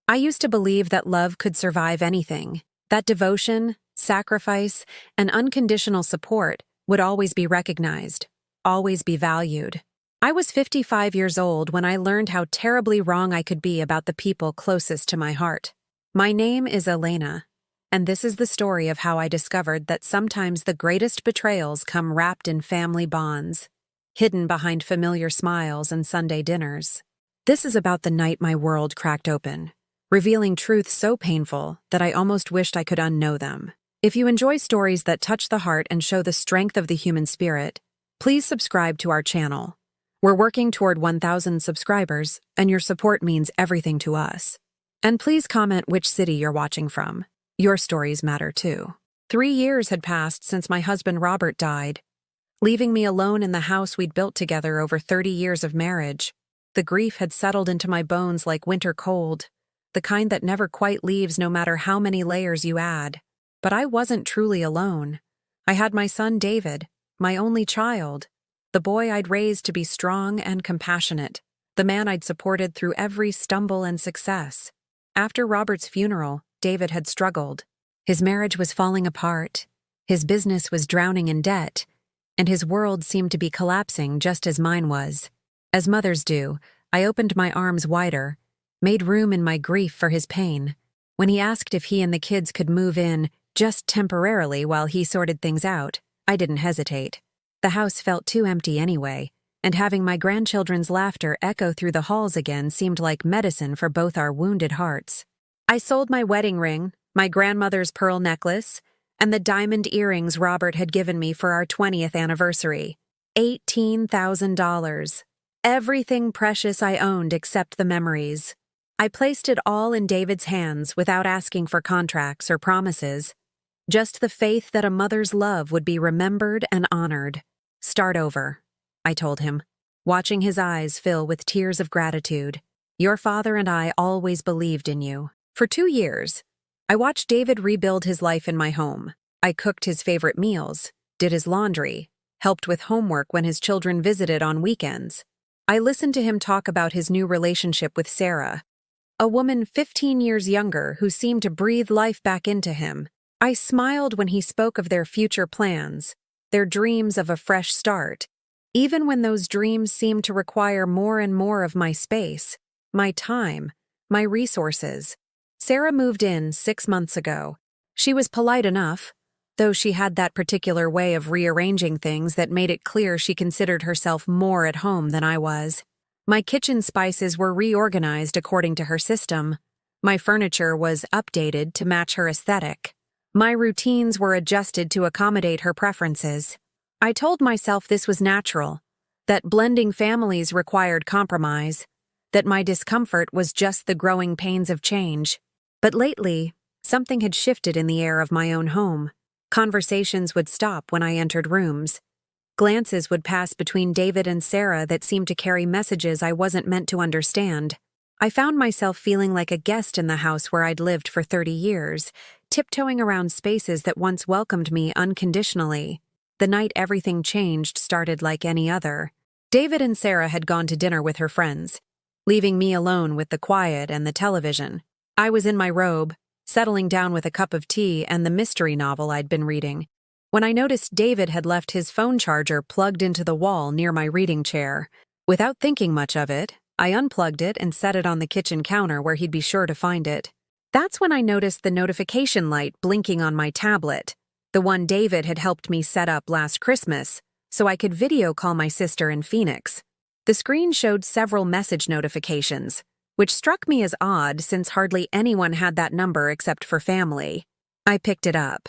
I used to believe that love could survive anything, that devotion, sacrifice, and unconditional support would always be recognized, always be valued. I was 55 years old when I learned how terribly wrong I could be about the people closest to my heart. My name is Elena, and this is the story of how I discovered that sometimes the greatest betrayals come wrapped in family bonds, hidden behind familiar smiles and Sunday dinners. This is about the night my world cracked open, revealing truths so painful that I almost wished I could unknow them. If you enjoy stories that touch the heart and show the strength of the human spirit, please subscribe to our channel. We're working toward 1,000 subscribers, and your support means everything to us. And please comment which city you're watching from. Your stories matter too. 3 years had passed since my husband Robert died, leaving me alone in the house we'd built together over 30 years of marriage. The grief had settled into my bones like winter cold, the kind that never quite leaves no matter how many layers you add. But I wasn't truly alone. I had my son David, my only child, the boy I'd raised to be strong and compassionate, the man I'd supported through every stumble and success. After Robert's funeral, David had struggled. His marriage was falling apart, his business was drowning in debt, and his world seemed to be collapsing just as mine was. As mothers do, I opened my arms wider, made room in my grief for his pain. When he asked if he and the kids could move in just temporarily while he sorted things out, I didn't hesitate. The house felt too empty anyway, and having my grandchildren's laughter echo through the halls again seemed like medicine for both our wounded hearts. I sold my wedding ring, my grandmother's pearl necklace, and the diamond earrings Robert had given me for our 20th anniversary. $18,000. Everything precious I owned except the memories. I placed it all in David's hands without asking for contracts or promises. Just the faith that a mother's love would be remembered and honored. Start over, I told him, watching his eyes fill with tears of gratitude. Your father and I always believed in you. For 2 years, I watched David rebuild his life in my home. I cooked his favorite meals, did his laundry, helped with homework when his children visited on weekends. I listened to him talk about his new relationship with Sarah, a woman 15 years younger who seemed to breathe life back into him. I smiled when he spoke of their future plans, their dreams of a fresh start, even when those dreams seemed to require more and more of my space, my time, my resources. Sarah moved in 6 months ago. She was polite enough, though she had that particular way of rearranging things that made it clear she considered herself more at home than I was. My kitchen spices were reorganized according to her system. My furniture was updated to match her aesthetic. My routines were adjusted to accommodate her preferences. I told myself this was natural, that blending families required compromise, that my discomfort was just the growing pains of change. But lately, something had shifted in the air of my own home. Conversations would stop when I entered rooms. Glances would pass between David and Sarah that seemed to carry messages I wasn't meant to understand. I found myself feeling like a guest in the house where I'd lived for 30 years, tiptoeing around spaces that once welcomed me unconditionally. The night everything changed started like any other. David and Sarah had gone to dinner with her friends, leaving me alone with the quiet and the television. I was in my robe, settling down with a cup of tea and the mystery novel I'd been reading, when I noticed David had left his phone charger plugged into the wall near my reading chair. Without thinking much of it, I unplugged it and set it on the kitchen counter where he'd be sure to find it. That's when I noticed the notification light blinking on my tablet, the one David had helped me set up last Christmas, so I could video call my sister in Phoenix. The screen showed several message notifications, which struck me as odd since hardly anyone had that number except for family. I picked it up,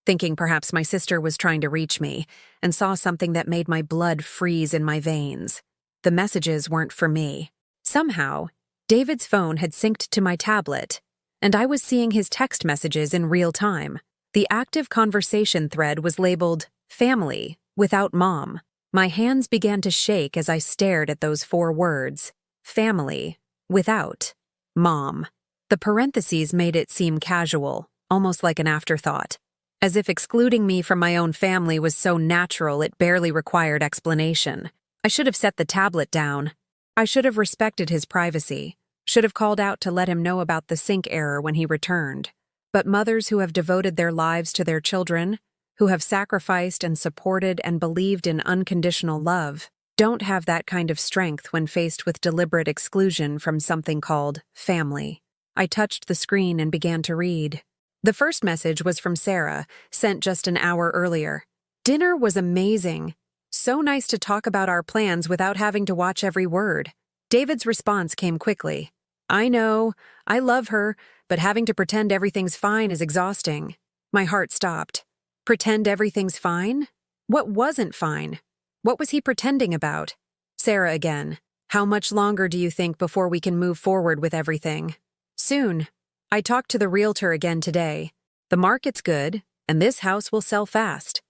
thinking perhaps my sister was trying to reach me, and saw something that made my blood freeze in my veins. The messages weren't for me. Somehow, David's phone had synced to my tablet, and I was seeing his text messages in real time. The active conversation thread was labeled "Family" without Mom. My hands began to shake as I stared at those 4 words, "Family" without Mom. The parentheses made it seem casual, almost like an afterthought, as if excluding me from my own family was so natural it barely required explanation. I should have set the tablet down. I should have respected his privacy. Should have called out to let him know about the sink error when he returned. But mothers who have devoted their lives to their children, who have sacrificed and supported and believed in unconditional love, don't have that kind of strength when faced with deliberate exclusion from something called family. I touched the screen and began to read. The first message was from Sarah, sent just an hour earlier. Dinner was amazing. So nice to talk about our plans without having to watch every word. David's response came quickly. I know, I love her, but having to pretend everything's fine is exhausting. My heart stopped. Pretend everything's fine? What wasn't fine? What was he pretending about? Sarah again. How much longer do you think before we can move forward with everything? Soon. I talked to the realtor again today. The market's good, and this house will sell fast.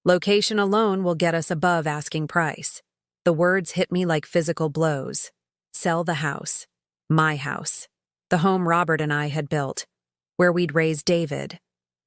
Location alone will get us above asking price. The words hit me like physical blows. Sell the house. My house. The home Robert and I had built. Where we'd raised David.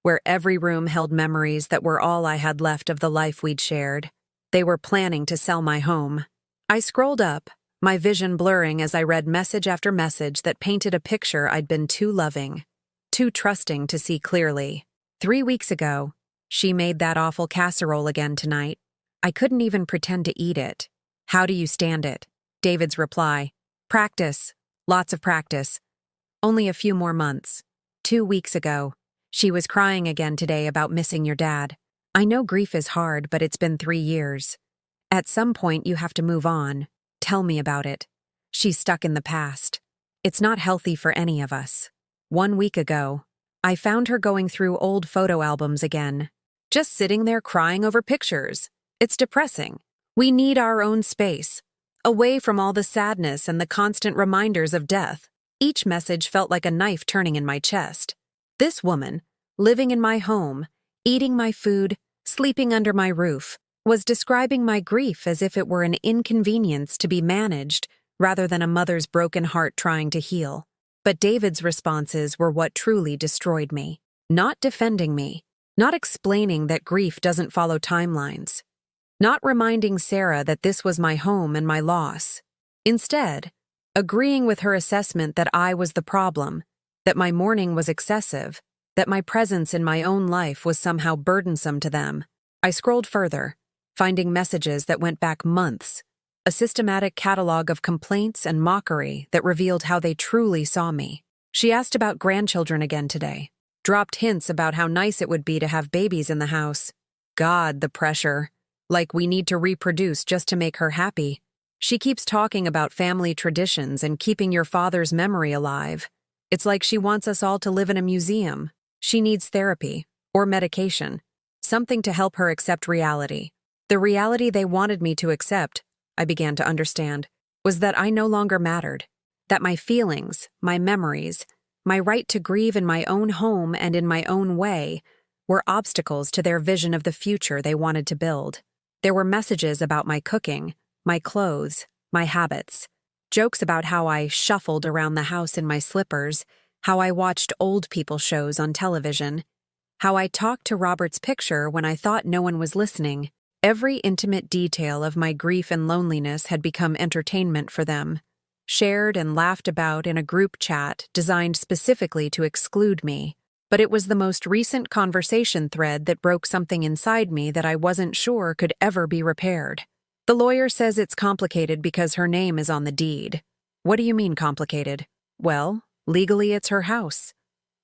Where every room held memories that were all I had left of the life we'd shared. They were planning to sell my home. I scrolled up, my vision blurring as I read message after message that painted a picture I'd been too loving, too trusting to see clearly. 3 weeks ago, she made that awful casserole again tonight. I couldn't even pretend to eat it. How do you stand it? David's reply. Practice. Lots of practice. Only a few more months. 2 weeks ago, she was crying again today about missing your dad. I know grief is hard, but it's been 3 years. At some point, you have to move on. Tell me about it. She's stuck in the past. It's not healthy for any of us. 1 week ago, I found her going through old photo albums again. Just sitting there crying over pictures. It's depressing. We need our own space. Away from all the sadness and the constant reminders of death. Each message felt like a knife turning in my chest. This woman, living in my home, eating my food, sleeping under my roof, was describing my grief as if it were an inconvenience to be managed rather than a mother's broken heart trying to heal. But David's responses were what truly destroyed me. Not defending me, not explaining that grief doesn't follow timelines, not reminding Sarah that this was my home and my loss. Instead, agreeing with her assessment that I was the problem, that my mourning was excessive, that my presence in my own life was somehow burdensome to them. I scrolled further, finding messages that went back months, a systematic catalog of complaints and mockery that revealed how they truly saw me. She asked about grandchildren again today, dropped hints about how nice it would be to have babies in the house. God, the pressure. Like we need to reproduce just to make her happy. She keeps talking about family traditions and keeping your father's memory alive. It's like she wants us all to live in a museum. She needs therapy, or medication, something to help her accept reality. The reality they wanted me to accept, I began to understand, was that I no longer mattered, that my feelings, my memories, my right to grieve in my own home and in my own way, were obstacles to their vision of the future they wanted to build. There were messages about my cooking, my clothes, my habits, jokes about how I shuffled around the house in my slippers, how I watched old people shows on television, how I talked to Robert's picture when I thought no one was listening. Every intimate detail of my grief and loneliness had become entertainment for them, shared and laughed about in a group chat designed specifically to exclude me. But it was the most recent conversation thread that broke something inside me that I wasn't sure could ever be repaired. The lawyer says it's complicated because her name is on the deed. What do you mean complicated? Well, legally it's her house.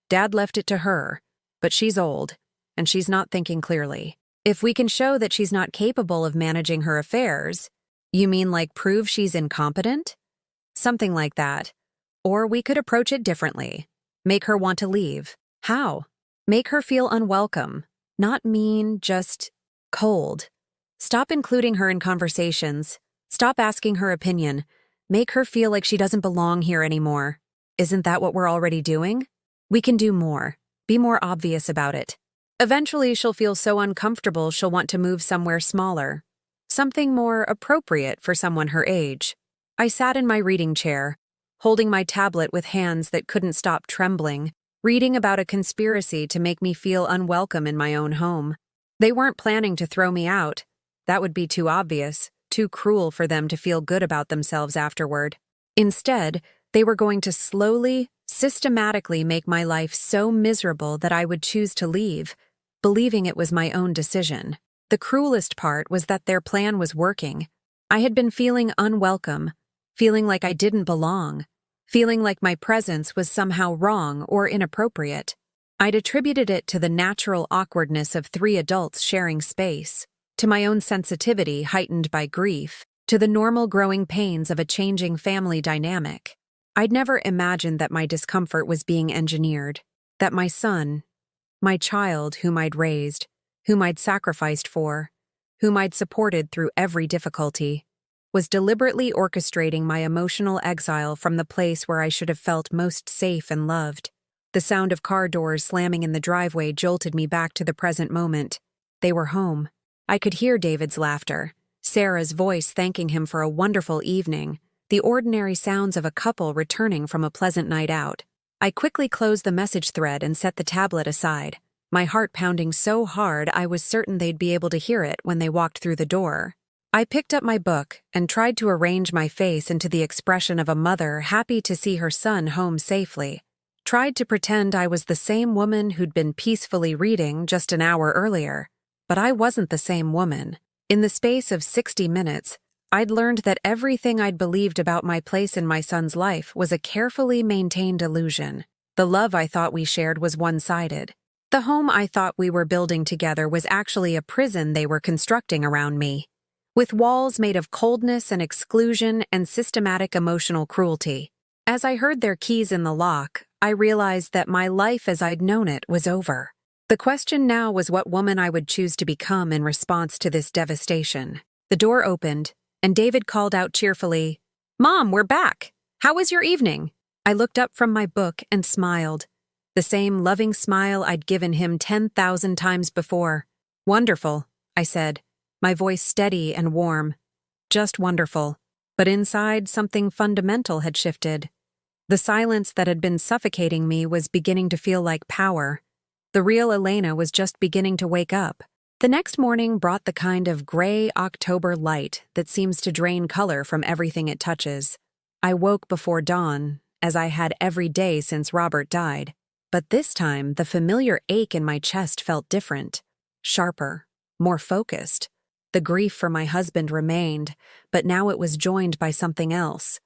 Dad left it to her, but she's old, and she's not thinking clearly. If we can show that she's not capable of managing her affairs, you mean like prove she's incompetent? Something like that. Or we could approach it differently. Make her want to leave. How? Make her feel unwelcome. Not mean, just cold. Stop including her in conversations. Stop asking her opinion. Make her feel like she doesn't belong here anymore. Isn't that what we're already doing? We can do more. Be more obvious about it. Eventually, she'll feel so uncomfortable she'll want to move somewhere smaller. Something more appropriate for someone her age. I sat in my reading chair, holding my tablet with hands that couldn't stop trembling, reading about a conspiracy to make me feel unwelcome in my own home. They weren't planning to throw me out. That would be too obvious, too cruel for them to feel good about themselves afterward. Instead, They were going to slowly, systematically make my life so miserable that I would choose to leave, believing it was my own decision. The cruelest part was that their plan was working. I had been feeling unwelcome, feeling like I didn't belong, feeling like my presence was somehow wrong or inappropriate. I'd attributed it to the natural awkwardness of three adults sharing space, to my own sensitivity heightened by grief, to the normal growing pains of a changing family dynamic. I'd never imagined that my discomfort was being engineered, that my son, my child whom I'd raised, whom I'd sacrificed for, whom I'd supported through every difficulty, was deliberately orchestrating my emotional exile from the place where I should have felt most safe and loved. The sound of car doors slamming in the driveway jolted me back to the present moment. They were home. I could hear David's laughter, Sarah's voice thanking him for a wonderful evening, the ordinary sounds of a couple returning from a pleasant night out. I quickly closed the message thread and set the tablet aside, my heart pounding so hard I was certain they'd be able to hear it when they walked through the door. I picked up my book and tried to arrange my face into the expression of a mother happy to see her son home safely. Tried to pretend I was the same woman who'd been peacefully reading just an hour earlier. But I wasn't the same woman. In the space of 60 minutes, I'd learned that everything I'd believed about my place in my son's life was a carefully maintained illusion. The love I thought we shared was one-sided. The home I thought we were building together was actually a prison they were constructing around me, with walls made of coldness and exclusion and systematic emotional cruelty. As I heard their keys in the lock, I realized that my life as I'd known it was over. The question now was what woman I would choose to become in response to this devastation. The door opened, and David called out cheerfully, "Mom, we're back! How was your evening?" I looked up from my book and smiled, the same loving smile I'd given him 10,000 times before. "Wonderful," I said, my voice steady and warm. "Just wonderful." But inside, something fundamental had shifted. The silence that had been suffocating me was beginning to feel like power. The real Elena was just beginning to wake up. The next morning brought the kind of gray October light that seems to drain color from everything it touches. I woke before dawn, as I had every day since Robert died. But this time, the familiar ache in my chest felt different, sharper, more focused. The grief for my husband remained, but now it was joined by something else.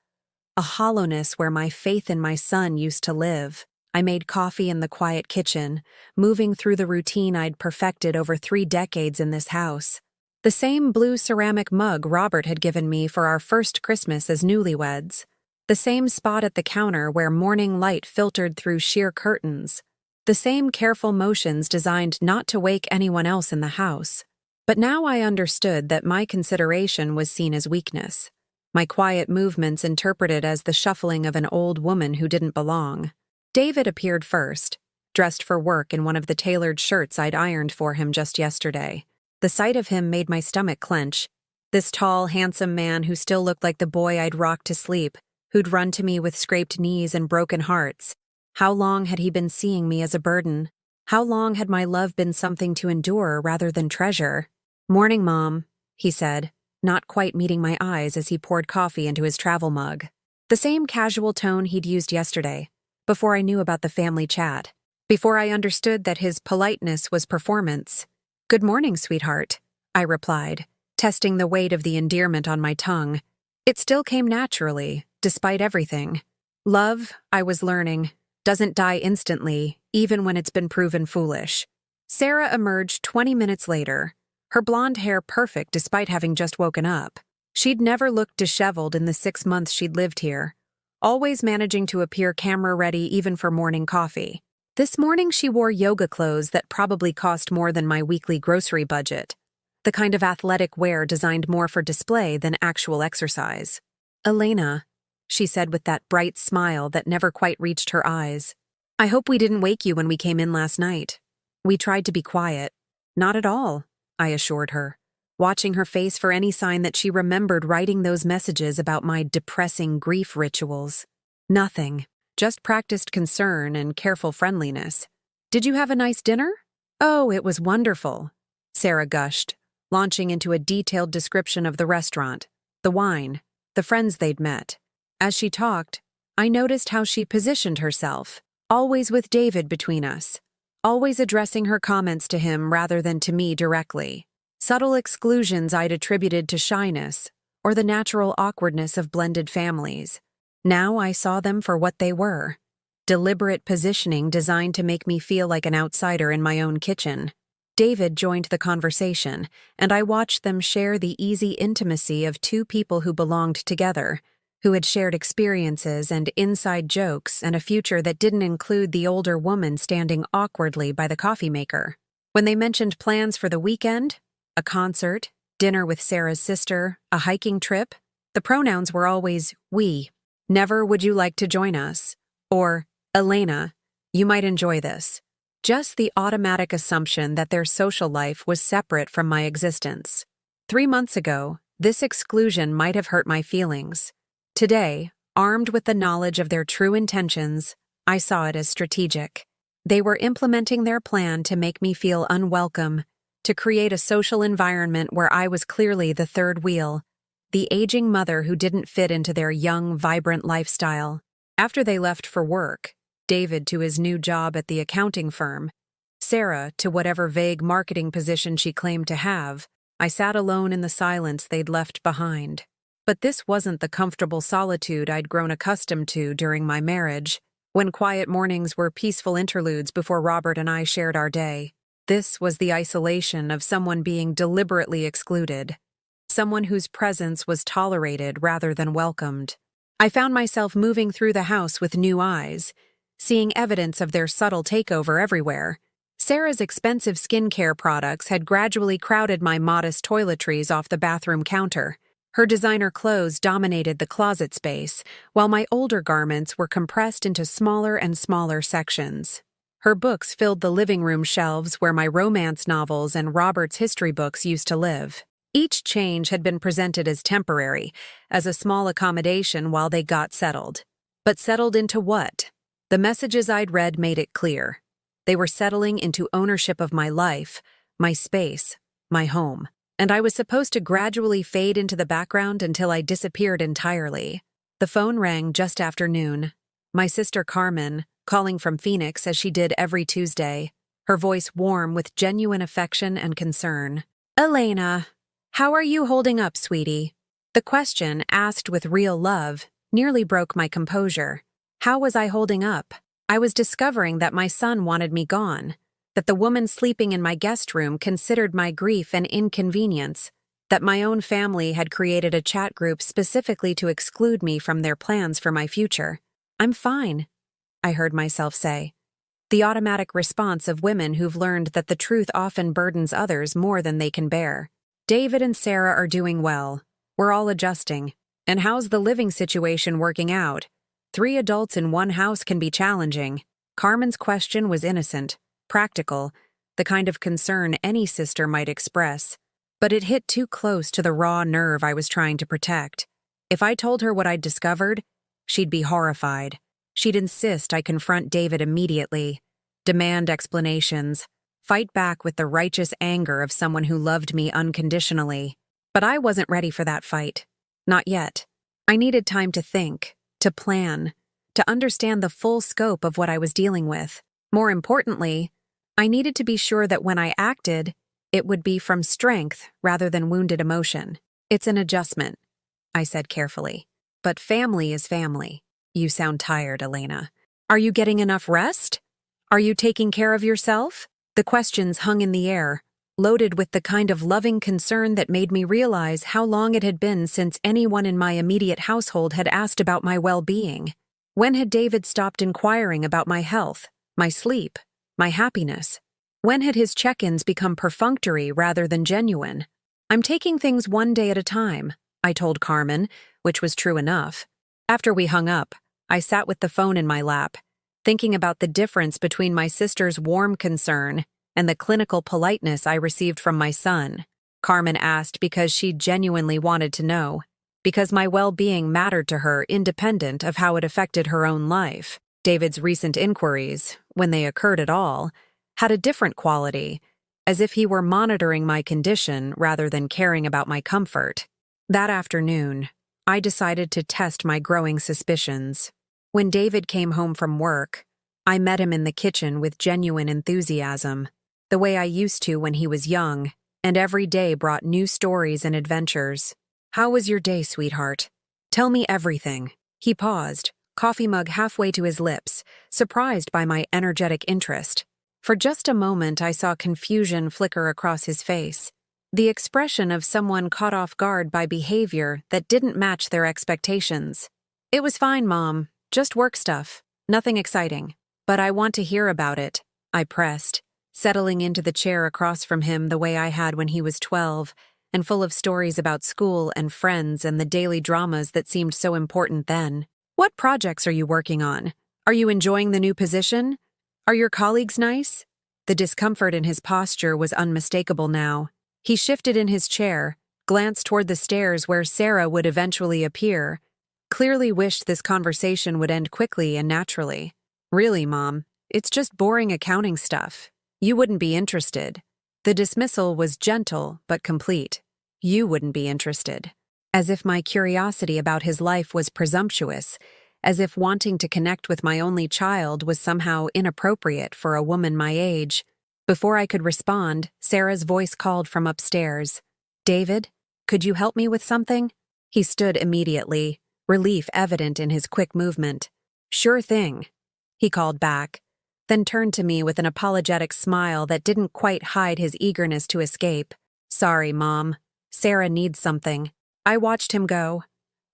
A hollowness where my faith in my son used to live. I made coffee in the quiet kitchen, moving through the routine I'd perfected over 3 decades in this house. The same blue ceramic mug Robert had given me for our first Christmas as newlyweds. The same spot at the counter where morning light filtered through sheer curtains. The same careful motions designed not to wake anyone else in the house. But now I understood that my consideration was seen as weakness. My quiet movements interpreted as the shuffling of an old woman who didn't belong. David appeared first, dressed for work in one of the tailored shirts I'd ironed for him just yesterday. The sight of him made my stomach clench. This tall, handsome man who still looked like the boy I'd rocked to sleep, who'd run to me with scraped knees and broken hearts. How long had he been seeing me as a burden? How long had my love been something to endure rather than treasure? "Morning, Mom," he said, not quite meeting my eyes as he poured coffee into his travel mug. The same casual tone he'd used yesterday, before I knew about the family chat, before I understood that his politeness was performance. "Good morning, sweetheart," I replied, testing the weight of the endearment on my tongue. It still came naturally, despite everything. Love, I was learning, doesn't die instantly, even when it's been proven foolish. Sarah emerged 20 minutes later, her blonde hair perfect despite having just woken up. She'd never looked disheveled in the 6 months she'd lived here, always managing to appear camera-ready even for morning coffee. This morning she wore yoga clothes that probably cost more than my weekly grocery budget, the kind of athletic wear designed more for display than actual exercise. "Elena," she said with that bright smile that never quite reached her eyes. "I hope we didn't wake you when we came in last night. We tried to be quiet." "Not at all," I assured her, watching her face for any sign that she remembered writing those messages about my depressing grief rituals. "Nothing, just practiced concern and careful friendliness. Did you have a nice dinner?" "Oh, it was wonderful," Sarah gushed, launching into a detailed description of the restaurant, the wine, the friends they'd met. As she talked, I noticed how she positioned herself, always with David between us, always addressing her comments to him rather than to me directly. Subtle exclusions I'd attributed to shyness or the natural awkwardness of blended families. Now I saw them for what they were: deliberate positioning designed to make me feel like an outsider in my own kitchen. David joined the conversation, and I watched them share the easy intimacy of two people who belonged together, who had shared experiences and inside jokes and a future that didn't include the older woman standing awkwardly by the coffee maker. When they mentioned plans for the weekend, a concert, dinner with Sarah's sister, a hiking trip, the pronouns were always we. Never "would you like to join us?" or "Elena, you might enjoy this." Just the automatic assumption that their social life was separate from my existence. 3 months ago, this exclusion might have hurt my feelings. Today, armed with the knowledge of their true intentions, I saw it as strategic. They were implementing their plan to make me feel unwelcome, to create a social environment where I was clearly the third wheel, the aging mother who didn't fit into their young, vibrant lifestyle. After they left for work, David to his new job at the accounting firm, Sarah to whatever vague marketing position she claimed to have, I sat alone in the silence they'd left behind. But this wasn't the comfortable solitude I'd grown accustomed to during my marriage, when quiet mornings were peaceful interludes before Robert and I shared our day. This was the isolation of someone being deliberately excluded, someone whose presence was tolerated rather than welcomed. I found myself moving through the house with new eyes, seeing evidence of their subtle takeover everywhere. Sarah's expensive skincare products had gradually crowded my modest toiletries off the bathroom counter. Her designer clothes dominated the closet space, while my older garments were compressed into smaller and smaller sections. Her books filled the living room shelves where my romance novels and Robert's history books used to live. Each change had been presented as temporary, as a small accommodation while they got settled. But settled into what? The messages I'd read made it clear. They were settling into ownership of my life, my space, my home. And I was supposed to gradually fade into the background until I disappeared entirely. The phone rang just after noon. My sister Carmen, calling from Phoenix as she did every Tuesday, her voice warm with genuine affection and concern. "Elena, how are you holding up, sweetie?" The question, asked with real love, nearly broke my composure. How was I holding up? I was discovering that my son wanted me gone, that the woman sleeping in my guest room considered my grief an inconvenience, that my own family had created a chat group specifically to exclude me from their plans for my future. "I'm fine," I heard myself say. The automatic response of women who've learned that the truth often burdens others more than they can bear. "David and Sarah are doing well. We're all adjusting. And how's the living situation working out? 3 adults in one house can be challenging." Carmen's question was innocent, practical, the kind of concern any sister might express. But it hit too close to the raw nerve I was trying to protect. If I told her what I'd discovered, she'd be horrified. She'd insist I confront David immediately, demand explanations, fight back with the righteous anger of someone who loved me unconditionally. But I wasn't ready for that fight. Not yet. I needed time to think, to plan, to understand the full scope of what I was dealing with. More importantly, I needed to be sure that when I acted, it would be from strength rather than wounded emotion. "It's an adjustment," I said carefully. "But family is family." "You sound tired, Elena. Are you getting enough rest? Are you taking care of yourself?" The questions hung in the air, loaded with the kind of loving concern that made me realize how long it had been since anyone in my immediate household had asked about my well-being. When had David stopped inquiring about my health, my sleep, my happiness? When had his check-ins become perfunctory rather than genuine? "I'm taking things one day at a time," I told Carmen, which was true enough. After we hung up, I sat with the phone in my lap, thinking about the difference between my sister's warm concern and the clinical politeness I received from my son. Carmen asked because she genuinely wanted to know, because my well-being mattered to her independent of how it affected her own life. David's recent inquiries, when they occurred at all, had a different quality, as if he were monitoring my condition rather than caring about my comfort. That afternoon, I decided to test my growing suspicions. When David came home from work, I met him in the kitchen with genuine enthusiasm, the way I used to when he was young, and every day brought new stories and adventures. "How was your day, sweetheart? Tell me everything." He paused, coffee mug halfway to his lips, surprised by my energetic interest. For just a moment I saw confusion flicker across his face, the expression of someone caught off guard by behavior that didn't match their expectations. "It was fine, Mom. Just work stuff. Nothing exciting. But I want to hear about it," I pressed, settling into the chair across from him the way I had when he was 12, and full of stories about school and friends and the daily dramas that seemed so important then. "What projects are you working on? Are you enjoying the new position? Are your colleagues nice?" The discomfort in his posture was unmistakable now. He shifted in his chair, glanced toward the stairs where Sarah would eventually appear, clearly wished this conversation would end quickly and naturally. "Really, Mom, it's just boring accounting stuff. You wouldn't be interested." The dismissal was gentle but complete. "You wouldn't be interested." As if my curiosity about his life was presumptuous, as if wanting to connect with my only child was somehow inappropriate for a woman my age. Before I could respond, Sarah's voice called from upstairs. "David, could you help me with something?" He stood immediately, relief evident in his quick movement. "Sure thing," he called back, then turned to me with an apologetic smile that didn't quite hide his eagerness to escape. "Sorry, Mom. Sarah needs something." I watched him go,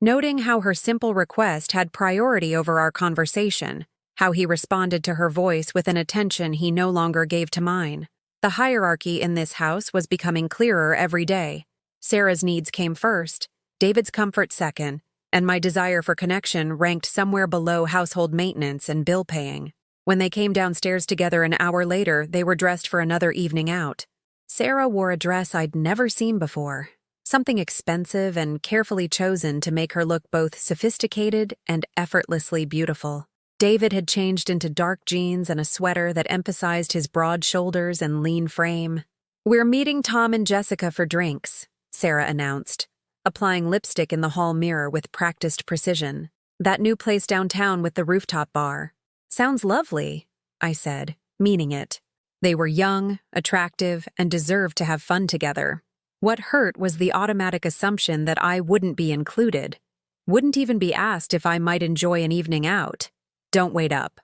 noting how her simple request had priority over our conversation, how he responded to her voice with an attention he no longer gave to mine. The hierarchy in this house was becoming clearer every day. Sarah's needs came first, David's comfort second, and my desire for connection ranked somewhere below household maintenance and bill paying. When they came downstairs together an hour later, they were dressed for another evening out. Sarah wore a dress I'd never seen before, something expensive and carefully chosen to make her look both sophisticated and effortlessly beautiful. David had changed into dark jeans and a sweater that emphasized his broad shoulders and lean frame. "We're meeting Tom and Jessica for drinks," Sarah announced, applying lipstick in the hall mirror with practiced precision. "That new place downtown with the rooftop bar." "Sounds lovely," I said, meaning it. They were young, attractive, and deserved to have fun together. What hurt was the automatic assumption that I wouldn't be included, wouldn't even be asked if I might enjoy an evening out. "Don't wait up,"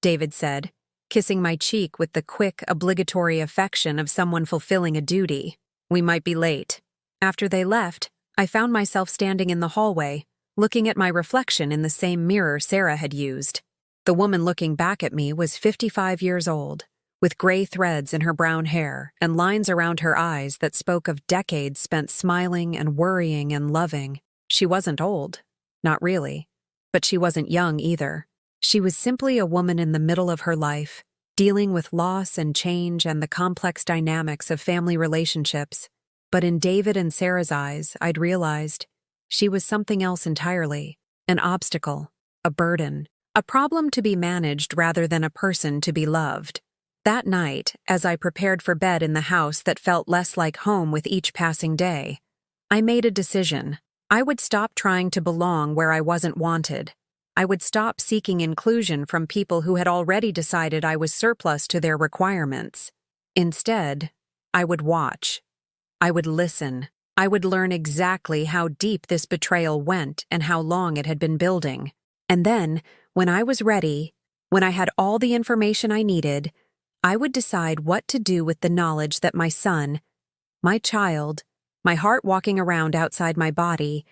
David said, kissing my cheek with the quick, obligatory affection of someone fulfilling a duty. "We might be late." After they left, I found myself standing in the hallway, looking at my reflection in the same mirror Sarah had used. The woman looking back at me was 55 years old, with gray threads in her brown hair and lines around her eyes that spoke of decades spent smiling and worrying and loving. She wasn't old, not really, but she wasn't young either. She was simply a woman in the middle of her life, dealing with loss and change and the complex dynamics of family relationships. But in David and Sarah's eyes, I'd realized she was something else entirely, an obstacle, a burden, a problem to be managed rather than a person to be loved. That night, as I prepared for bed in the house that felt less like home with each passing day, I made a decision. I would stop trying to belong where I wasn't wanted. I would stop seeking inclusion from people who had already decided I was surplus to their requirements. Instead, I would watch. I would listen. I would learn exactly how deep this betrayal went and how long it had been building. And then, when I was ready, when I had all the information I needed, I would decide what to do with the knowledge that my son, my child, my heart walking around outside my body,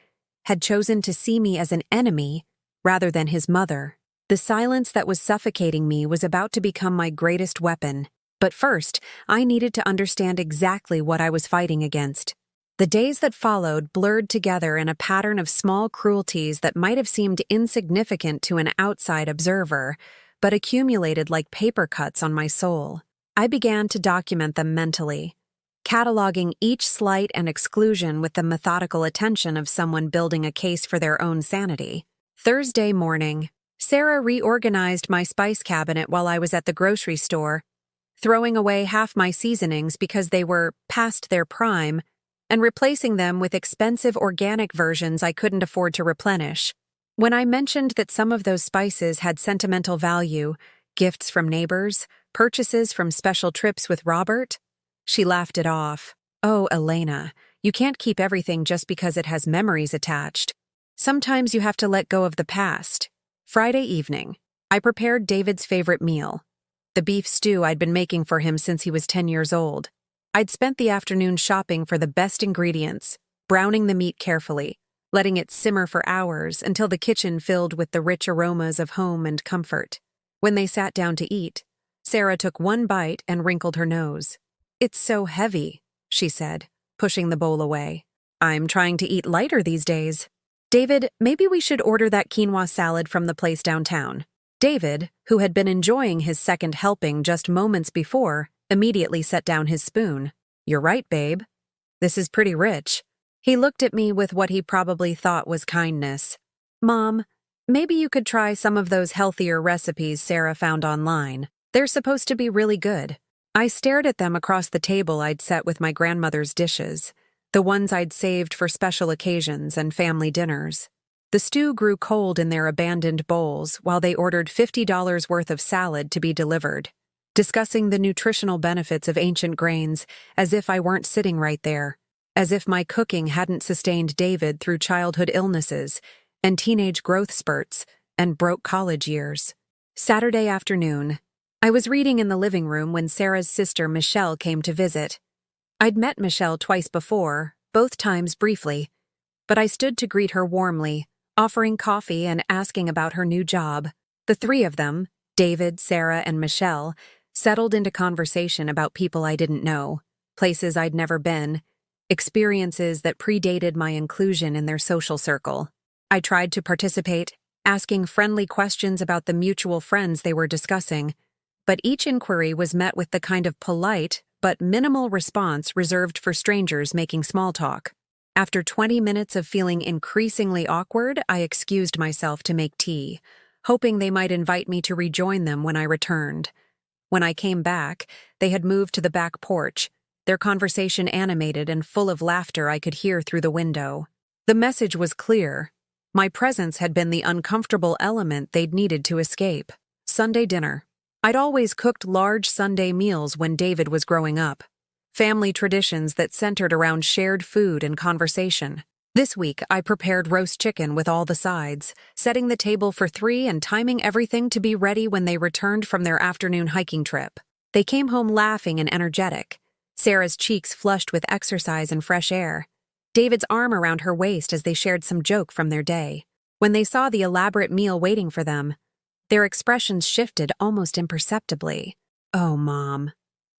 had chosen to see me as an enemy rather than his mother. The silence that was suffocating me was about to become my greatest weapon. But first, I needed to understand exactly what I was fighting against. The days that followed blurred together in a pattern of small cruelties that might have seemed insignificant to an outside observer, but accumulated like paper cuts on my soul. I began to document them mentally, cataloging each slight and exclusion with the methodical attention of someone building a case for their own sanity. Thursday morning, Sarah reorganized my spice cabinet while I was at the grocery store, throwing away half my seasonings because they were past their prime, and replacing them with expensive organic versions I couldn't afford to replenish. When I mentioned that some of those spices had sentimental value, gifts from neighbors, purchases from special trips with Robert, she laughed it off. Oh, Elena, you can't keep everything just because it has memories attached. Sometimes you have to let go of the past. Friday evening, I prepared David's favorite meal, the beef stew I'd been making for him since he was 10 years old. I'd spent the afternoon shopping for the best ingredients, browning the meat carefully, letting it simmer for hours until the kitchen filled with the rich aromas of home and comfort. When they sat down to eat, Sarah took one bite and wrinkled her nose. "It's so heavy," she said, pushing the bowl away. "I'm trying to eat lighter these days." "David, maybe we should order that quinoa salad from the place downtown." David, who had been enjoying his second helping just moments before, immediately set down his spoon. "You're right, babe. This is pretty rich." He looked at me with what he probably thought was kindness. "Mom, maybe you could try some of those healthier recipes Sarah found online. They're supposed to be really good." I stared at them across the table I'd set with my grandmother's dishes, the ones I'd saved for special occasions and family dinners. The stew grew cold in their abandoned bowls while they ordered $50 worth of salad to be delivered, discussing the nutritional benefits of ancient grains as if I weren't sitting right there, as if my cooking hadn't sustained David through childhood illnesses and teenage growth spurts and broke college years. Saturday afternoon, I was reading in the living room when Sarah's sister Michelle came to visit. I'd met Michelle twice before, both times briefly, but I stood to greet her warmly, offering coffee and asking about her new job. The three of them, David, Sarah, and Michelle, settled into conversation about people I didn't know, places I'd never been, experiences that predated my inclusion in their social circle. I tried to participate, asking friendly questions about the mutual friends they were discussing, but each inquiry was met with the kind of polite but minimal response reserved for strangers making small talk. After 20 minutes of feeling increasingly awkward, I excused myself to make tea, hoping they might invite me to rejoin them when I returned. When I came back, they had moved to the back porch, their conversation animated and full of laughter I could hear through the window. The message was clear. My presence had been the uncomfortable element they'd needed to escape. Sunday dinner. I'd always cooked large Sunday meals when David was growing up. Family traditions that centered around shared food and conversation. This week, I prepared roast chicken with all the sides, setting the table for three and timing everything to be ready when they returned from their afternoon hiking trip. They came home laughing and energetic, Sarah's cheeks flushed with exercise and fresh air, David's arm around her waist as they shared some joke from their day. When they saw the elaborate meal waiting for them, their expressions shifted almost imperceptibly. "Oh, Mom,"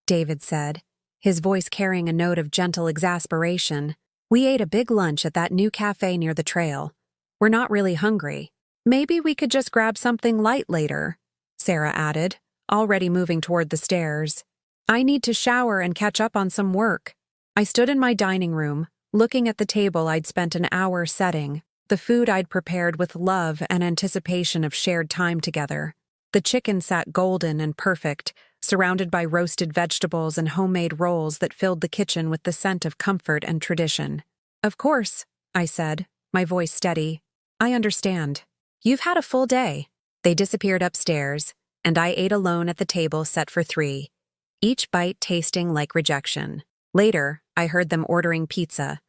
David said, his voice carrying a note of gentle exasperation. "We ate a big lunch at that new cafe near the trail. We're not really hungry. Maybe we could just grab something light later," Sarah added, already moving toward the stairs. "I need to shower and catch up on some work." I stood in my dining room, looking at the table I'd spent an hour setting, the food I'd prepared with love and anticipation of shared time together. The chicken sat golden and perfect, surrounded by roasted vegetables and homemade rolls that filled the kitchen with the scent of comfort and tradition. "Of course," I said, my voice steady. "I understand. You've had a full day." They disappeared upstairs, and I ate alone at the table set for three, each bite tasting like rejection. Later, I heard them ordering pizza,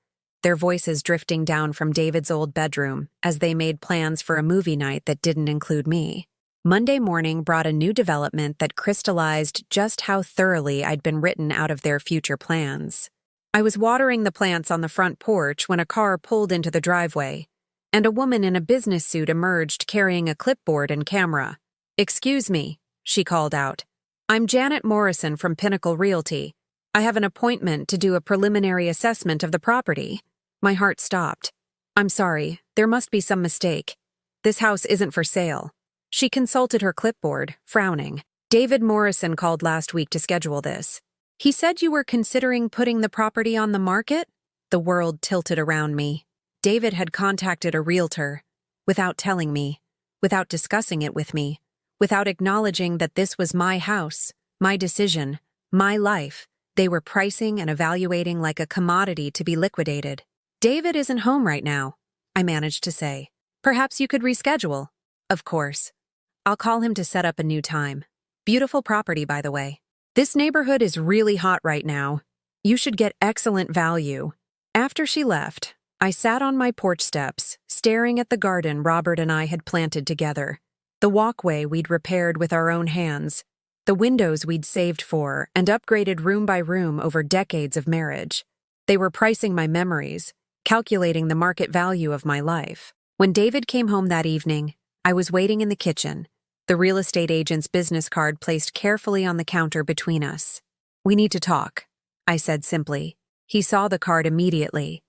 their voices drifting down from David's old bedroom as they made plans for a movie night that didn't include me. Monday morning brought a new development that crystallized just how thoroughly I'd been written out of their future plans. I was watering the plants on the front porch when a car pulled into the driveway, and a woman in a business suit emerged carrying a clipboard and camera. "Excuse me," she called out. "I'm Janet Morrison from Pinnacle Realty. I have an appointment to do a preliminary assessment of the property." My heart stopped. "I'm sorry, there must be some mistake. This house isn't for sale." She consulted her clipboard, frowning. "David Morrison called last week to schedule this. He said you were considering putting the property on the market?" The world tilted around me. David had contacted a realtor, without telling me, without discussing it with me, without acknowledging that this was my house, my decision, my life. They were pricing and evaluating like a commodity to be liquidated. "David isn't home right now," I managed to say. Perhaps you could reschedule. Of course. I'll call him to set up a new time. Beautiful property, by the way. This neighborhood is really hot right now. You should get excellent value. After she left, I sat on my porch steps, staring at the garden Robert and I had planted together. The walkway we'd repaired with our own hands. The windows we'd saved for and upgraded room by room over decades of marriage. They were pricing my memories, calculating the market value of my life. When David came home that evening, I was waiting in the kitchen, the real estate agent's business card placed carefully on the counter between us. "We need to talk," I said simply. He saw the card immediately,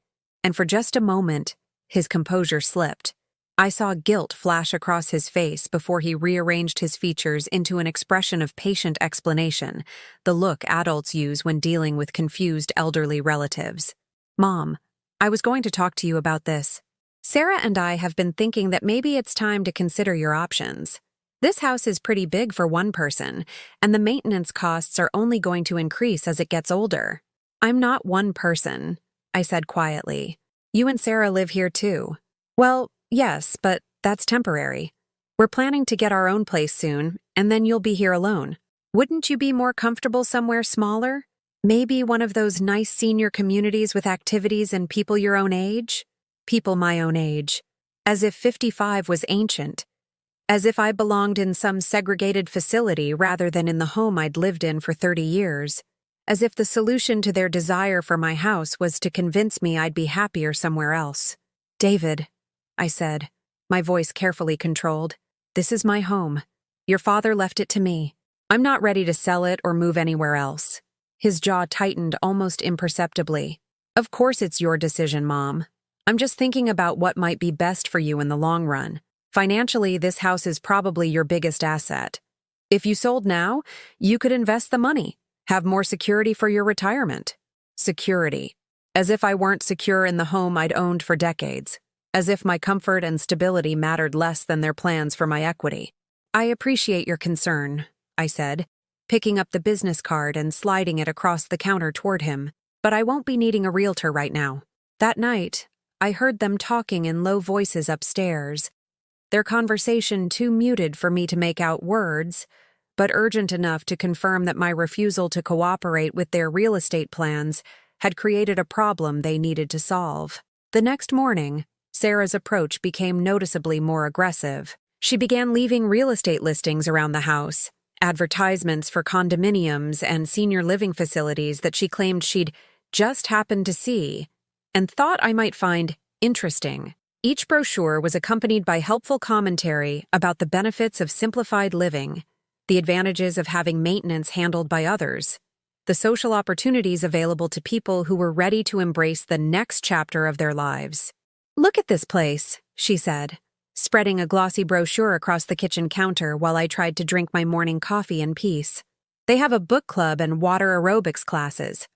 and for just a moment, his composure slipped. I saw guilt flash across his face before he rearranged his features into an expression of patient explanation, the look adults use when dealing with confused elderly relatives. "Mom, I was going to talk to you about this. Sarah and I have been thinking that maybe it's time to consider your options. This house is pretty big for one person, and the maintenance costs are only going to increase as it gets older." "I'm not one person," I said quietly. "You and Sarah live here too." "Well, yes, but that's temporary. We're planning to get our own place soon, and then you'll be here alone. Wouldn't you be more comfortable somewhere smaller? Maybe one of those nice senior communities with activities and people your own age?" People my own age. As if 55 was ancient. As if I belonged in some segregated facility rather than in the home I'd lived in for 30 years. As if the solution to their desire for my house was to convince me I'd be happier somewhere else. "David," I said, my voice carefully controlled, "this is my home. Your father left it to me. I'm not ready to sell it or move anywhere else." His jaw tightened almost imperceptibly. "Of course it's your decision, Mom. I'm just thinking about what might be best for you in the long run. Financially, this house is probably your biggest asset. If you sold now, you could invest the money, have more security for your retirement." Security. As if I weren't secure in the home I'd owned for decades. As if my comfort and stability mattered less than their plans for my equity. "I appreciate your concern," I said, picking up the business card and sliding it across the counter toward him, "but I won't be needing a realtor right now." That night, I heard them talking in low voices upstairs, their conversation too muted for me to make out words, but urgent enough to confirm that my refusal to cooperate with their real estate plans had created a problem they needed to solve. The next morning, Sarah's approach became noticeably more aggressive. She began leaving real estate listings around the house, advertisements for condominiums and senior living facilities that she claimed she'd just happened to see and thought I might find interesting. Each brochure was accompanied by helpful commentary about the benefits of simplified living, the advantages of having maintenance handled by others, the social opportunities available to people who were ready to embrace the next chapter of their lives. "Look at this place," she said, spreading a glossy brochure across the kitchen counter while I tried to drink my morning coffee in peace. "They have a book club and water aerobics classes.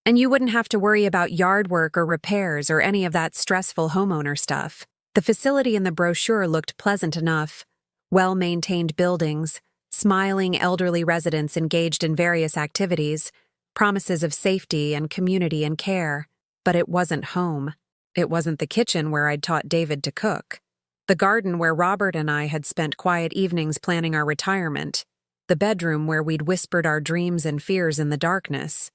And you wouldn't have to worry about yard work or repairs or any of that stressful homeowner stuff." The facility in the brochure looked pleasant enough. Well-maintained buildings, smiling elderly residents engaged in various activities, promises of safety and community and care. But it wasn't home. It wasn't the kitchen where I'd taught David to cook. The garden where Robert and I had spent quiet evenings planning our retirement. The bedroom where we'd whispered our dreams and fears in the darkness.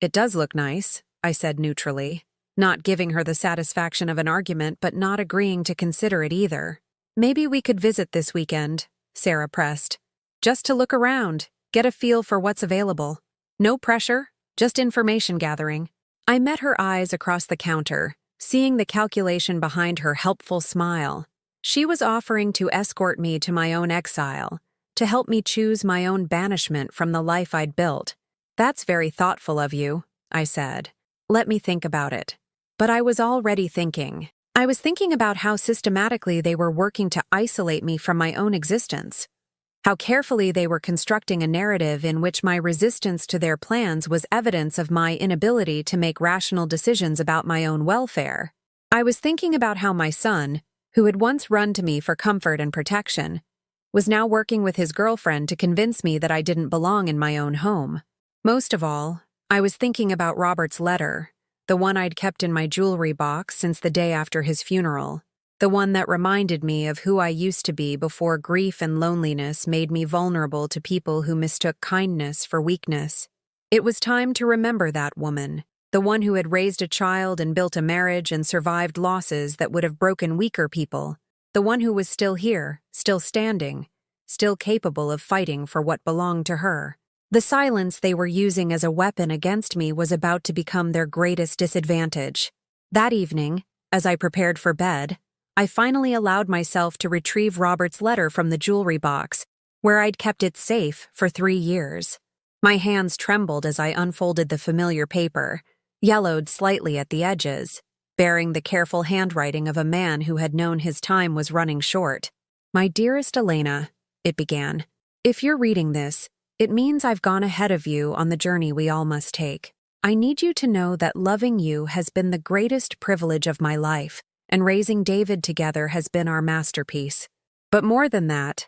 "It does look nice," I said neutrally, not giving her the satisfaction of an argument but not agreeing to consider it either. "Maybe we could visit this weekend," Sarah pressed. "Just to look around, get a feel for what's available. No pressure, just information gathering." I met her eyes across the counter, seeing the calculation behind her helpful smile. She was offering to escort me to my own exile, to help me choose my own banishment from the life I'd built. "That's very thoughtful of you," I said. "Let me think about it." But I was already thinking. I was thinking about how systematically they were working to isolate me from my own existence. How carefully they were constructing a narrative in which my resistance to their plans was evidence of my inability to make rational decisions about my own welfare. I was thinking about how my son, who had once run to me for comfort and protection, was now working with his girlfriend to convince me that I didn't belong in my own home. Most of all, I was thinking about Robert's letter, the one I'd kept in my jewelry box since the day after his funeral. the one that reminded me of who I used to be before grief and loneliness made me vulnerable to people who mistook kindness for weakness. It was time to remember that woman, the one who had raised a child and built a marriage and survived losses that would have broken weaker people, the one who was still here, still standing, still capable of fighting for what belonged to her. The silence they were using as a weapon against me was about to become their greatest disadvantage. That evening, as I prepared for bed, I finally allowed myself to retrieve Robert's letter from the jewelry box, where I'd kept it safe for 3 years. My hands trembled as I unfolded the familiar paper, yellowed slightly at the edges, bearing the careful handwriting of a man who had known his time was running short. "My dearest Elena," it began, "if you're reading this, it means I've gone ahead of you on the journey we all must take. I need you to know that loving you has been the greatest privilege of my life, and raising David together has been our masterpiece. But more than that,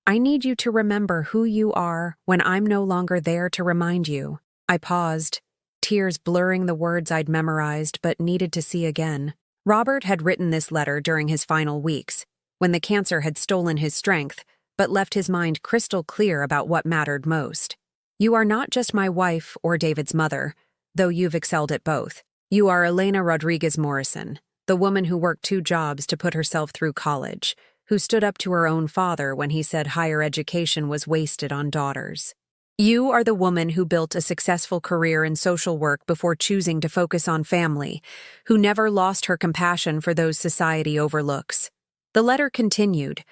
I need you to remember who you are when I'm no longer there to remind you." I paused, tears blurring the words I'd memorized but needed to see again. Robert had written this letter during his final weeks, when the cancer had stolen his strength, but left his mind crystal clear about what mattered most. "You are not just my wife or David's mother, though you've excelled at both. You are Elena Rodriguez Morrison, the woman who worked 2 jobs to put herself through college, who stood up to her own father when he said higher education was wasted on daughters. You are the woman who built a successful career in social work before choosing to focus on family, who never lost her compassion for those society overlooks." The letter continued,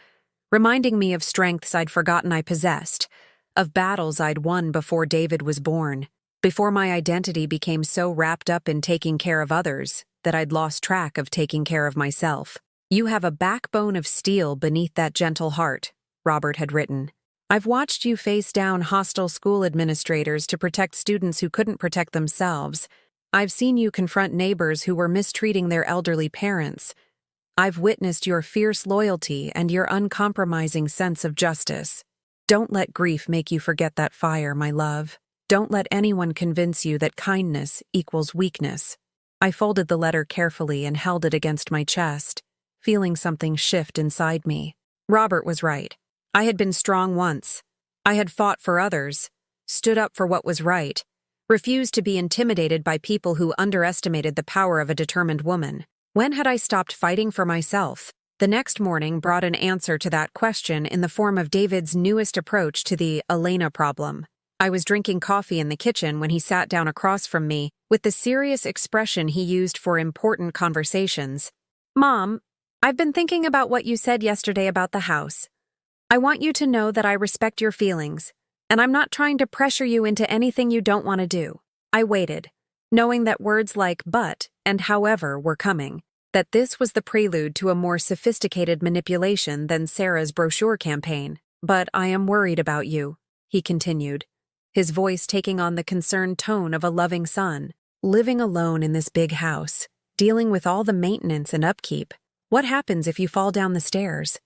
reminding me of strengths I'd forgotten I possessed, of battles I'd won before David was born, before my identity became so wrapped up in taking care of others that I'd lost track of taking care of myself. "You have a backbone of steel beneath that gentle heart," Robert had written. "I've watched you face down hostile school administrators to protect students who couldn't protect themselves. I've seen you confront neighbors who were mistreating their elderly parents. I've witnessed your fierce loyalty and your uncompromising sense of justice. Don't let grief make you forget that fire, my love. Don't let anyone convince you that kindness equals weakness." I folded the letter carefully and held it against my chest, feeling something shift inside me. Robert was right. I had been strong once. I had fought for others, stood up for what was right, refused to be intimidated by people who underestimated the power of a determined woman. When had I stopped fighting for myself? The next morning brought an answer to that question in the form of David's newest approach to the Elena problem. I was drinking coffee in the kitchen when he sat down across from me with the serious expression he used for important conversations. "Mom, I've been thinking about what you said yesterday about the house. I want you to know that I respect your feelings, and I'm not trying to pressure you into anything you don't want to do." I waited, knowing that words like "but" and "however" were coming, that this was the prelude to a more sophisticated manipulation than Sarah's brochure campaign. "But I am worried about you," he continued, his voice taking on the concerned tone of a loving son. "Living alone in this big house, dealing with all the maintenance and upkeep. What happens if you fall down the stairs?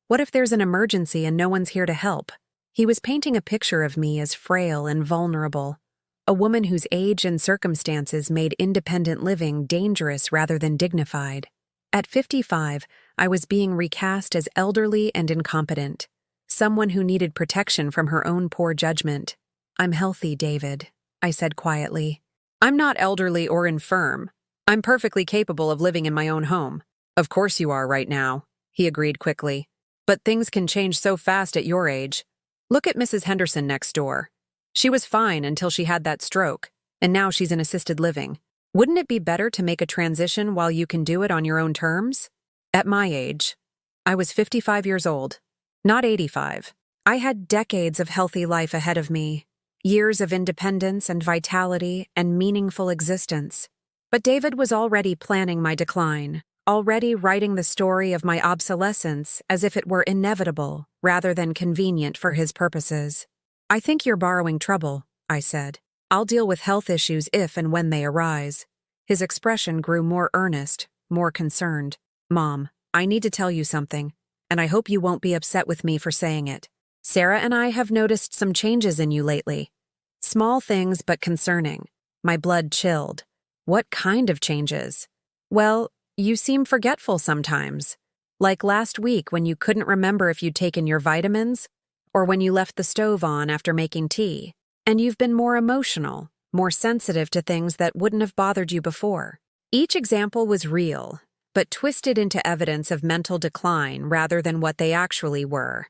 What if there's an emergency and no one's here to help?" He was painting a picture of me as frail and vulnerable, a woman whose age and circumstances made independent living dangerous rather than dignified. At 55, I was being recast as elderly and incompetent, someone who needed protection from her own poor judgment. "I'm healthy, David," I said quietly. "I'm not elderly or infirm. I'm perfectly capable of living in my own home." "Of course you are right now," he agreed quickly. "But things can change so fast at your age. Look at Mrs. Henderson next door. She was fine until she had that stroke, and now she's in assisted living. Wouldn't it be better to make a transition while you can do it on your own terms?" At my age, I was 55 years old, not 85. I had decades of healthy life ahead of me, years of independence and vitality and meaningful existence. But David was already planning my decline, already writing the story of my obsolescence as if it were inevitable rather than convenient for his purposes. "I think you're borrowing trouble," I said. "I'll deal with health issues if and when they arise." His expression grew more earnest, more concerned. "Mom, I need to tell you something, and I hope you won't be upset with me for saying it. Sarah and I have noticed some changes in you lately. Small things but concerning." My blood chilled. "What kind of changes?" "Well, you seem forgetful sometimes. Like last week when you couldn't remember if you'd taken your vitamins, or when you left the stove on after making tea. And you've been more emotional, more sensitive to things that wouldn't have bothered you before. Each example was real, but twisted into evidence of mental decline rather than what they actually were.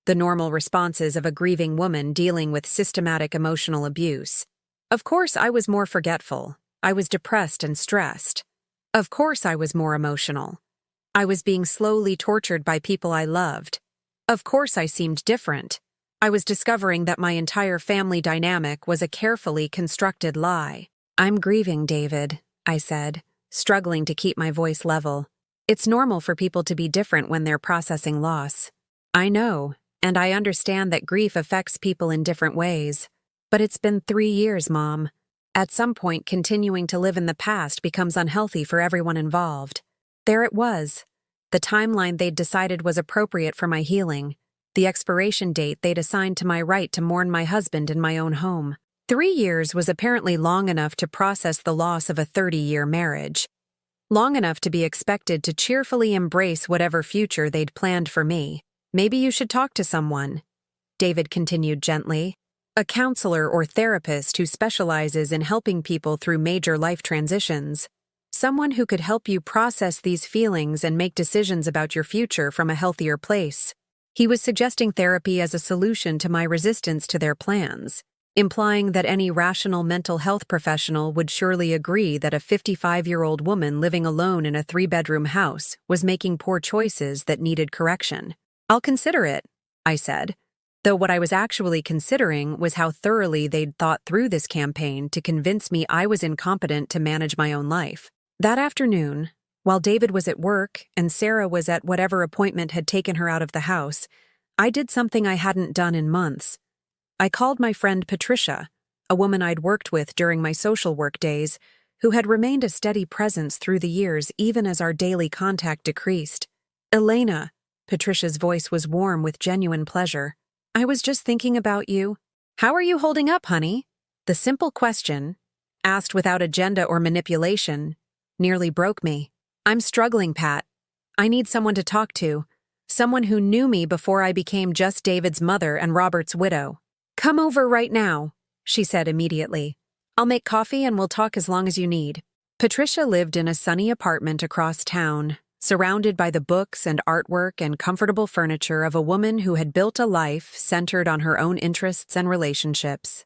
The normal responses of a grieving woman dealing with systematic emotional abuse. Of course, I was more forgetful. I was depressed and stressed. Of course, I was more emotional. I was being slowly tortured by people I loved. Of course, I seemed different. I was discovering that my entire family dynamic was a carefully constructed lie. "I'm grieving, David," I said, struggling to keep my voice level. "It's normal for people to be different when they're processing loss. I know, and I understand that grief affects people in different ways. But it's been 3 years, Mom. At some point, continuing to live in the past becomes unhealthy for everyone involved." There it was. The timeline they'd decided was appropriate for my healing. The expiration date they'd assigned to my right to mourn my husband in my own home. 3 years was apparently long enough to process the loss of a 30-year marriage. Long enough to be expected to cheerfully embrace whatever future they'd planned for me. "Maybe you should talk to someone," David continued gently. "A counselor or therapist who specializes in helping people through major life transitions. Someone who could help you process these feelings and make decisions about your future from a healthier place." He was suggesting therapy as a solution to my resistance to their plans, implying that any rational mental health professional would surely agree that a 55-year-old woman living alone in a 3-bedroom house was making poor choices that needed correction. "I'll consider it," I said, though what I was actually considering was how thoroughly they'd thought through this campaign to convince me I was incompetent to manage my own life. That afternoon, while David was at work and Sarah was at whatever appointment had taken her out of the house, I did something I hadn't done in months. I called my friend Patricia, a woman I'd worked with during my social work days, who had remained a steady presence through the years even as our daily contact decreased. "Elena," Patricia's voice was warm with genuine pleasure. "I was just thinking about you. How are you holding up, honey?" The simple question, asked without agenda or manipulation, nearly broke me. "I'm struggling, Pat. I need someone to talk to. Someone who knew me before I became just David's mother and Robert's widow." "Come over right now," she said immediately. "I'll make coffee and we'll talk as long as you need." Patricia lived in a sunny apartment across town, surrounded by the books and artwork and comfortable furniture of a woman who had built a life centered on her own interests and relationships.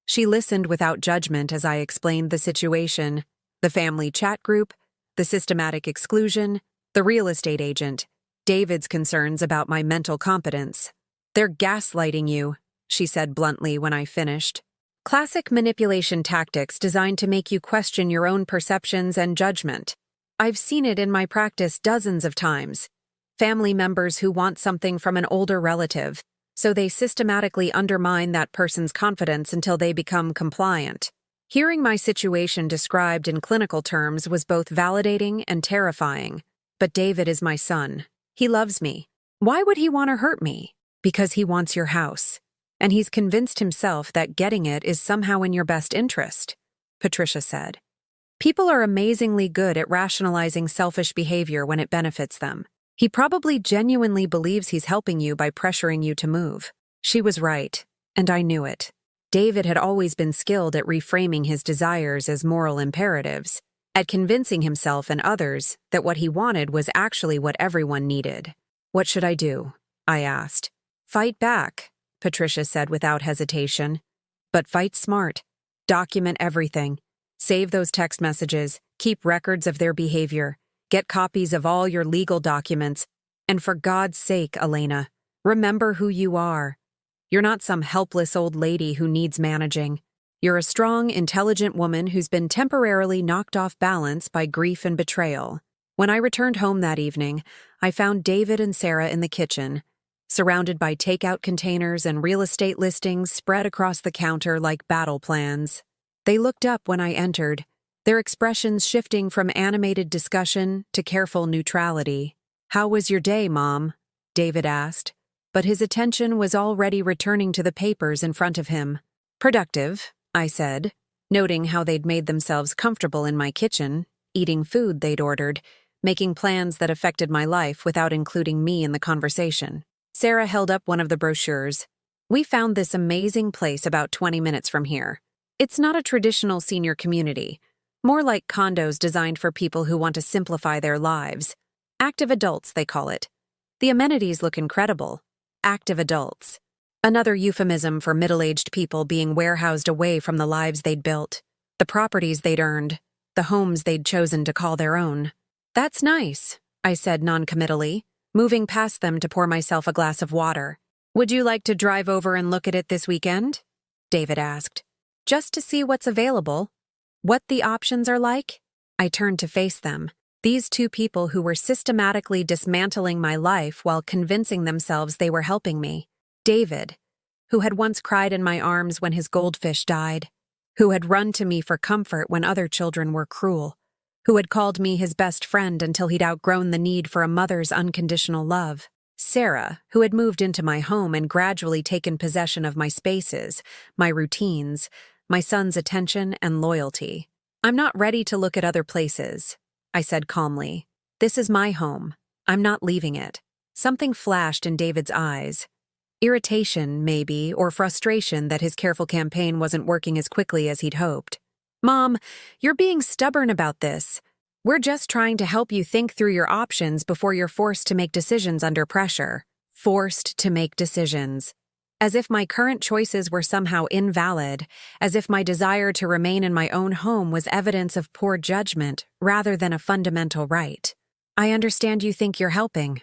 She listened without judgment as I explained the situation, the family chat group, the systematic exclusion, the real estate agent, David's concerns about my mental competence. "They're gaslighting you," she said bluntly when I finished. "Classic manipulation tactics designed to make you question your own perceptions and judgment. I've seen it in my practice dozens of times. Family members who want something from an older relative, so they systematically undermine that person's confidence until they become compliant." Hearing my situation described in clinical terms was both validating and terrifying. But David is my son. He loves me. Why would he want to hurt me? Because he wants your house. And he's convinced himself that getting it is somehow in your best interest, Patricia said. People are amazingly good at rationalizing selfish behavior when it benefits them. He probably genuinely believes he's helping you by pressuring you to move. She was right, and I knew it. David had always been skilled at reframing his desires as moral imperatives, at convincing himself and others that what he wanted was actually what everyone needed. "What should I do?" I asked. "Fight back," Patricia said without hesitation. "But fight smart. Document everything. Save those text messages. Keep records of their behavior. Get copies of all your legal documents. And for God's sake, Elena, remember who you are. You're not some helpless old lady who needs managing. You're a strong, intelligent woman who's been temporarily knocked off balance by grief and betrayal." When I returned home that evening, I found David and Sarah in the kitchen, surrounded by takeout containers and real estate listings spread across the counter like battle plans. They looked up when I entered, their expressions shifting from animated discussion to careful neutrality. "How was your day, Mom?" David asked, but his attention was already returning to the papers in front of him. "Productive," I said, noting how they'd made themselves comfortable in my kitchen, eating food they'd ordered, making plans that affected my life without including me in the conversation. Sarah held up one of the brochures. We found this amazing place about 20 minutes from here. It's not a traditional senior community, more like condos designed for people who want to simplify their lives. Active adults, they call it. The amenities look incredible. Active adults. Another euphemism for middle-aged people being warehoused away from the lives they'd built, the properties they'd earned, the homes they'd chosen to call their own. That's nice, I said noncommittally, moving past them to pour myself a glass of water. Would you like to drive over and look at it this weekend? David asked. Just to see what's available. What the options are like? I turned to face them. These two people who were systematically dismantling my life while convincing themselves they were helping me. David, who had once cried in my arms when his goldfish died, who had run to me for comfort when other children were cruel, who had called me his best friend until he'd outgrown the need for a mother's unconditional love. Sarah, who had moved into my home and gradually taken possession of my spaces, my routines, my son's attention and loyalty. I'm not ready to look at other places, I said calmly. This is my home. I'm not leaving it. Something flashed in David's eyes. Irritation, maybe, or frustration that his careful campaign wasn't working as quickly as he'd hoped. Mom, you're being stubborn about this. We're just trying to help you think through your options before you're forced to make decisions under pressure. Forced to make decisions. As if my current choices were somehow invalid, as if my desire to remain in my own home was evidence of poor judgment rather than a fundamental right. I understand you think you're helping,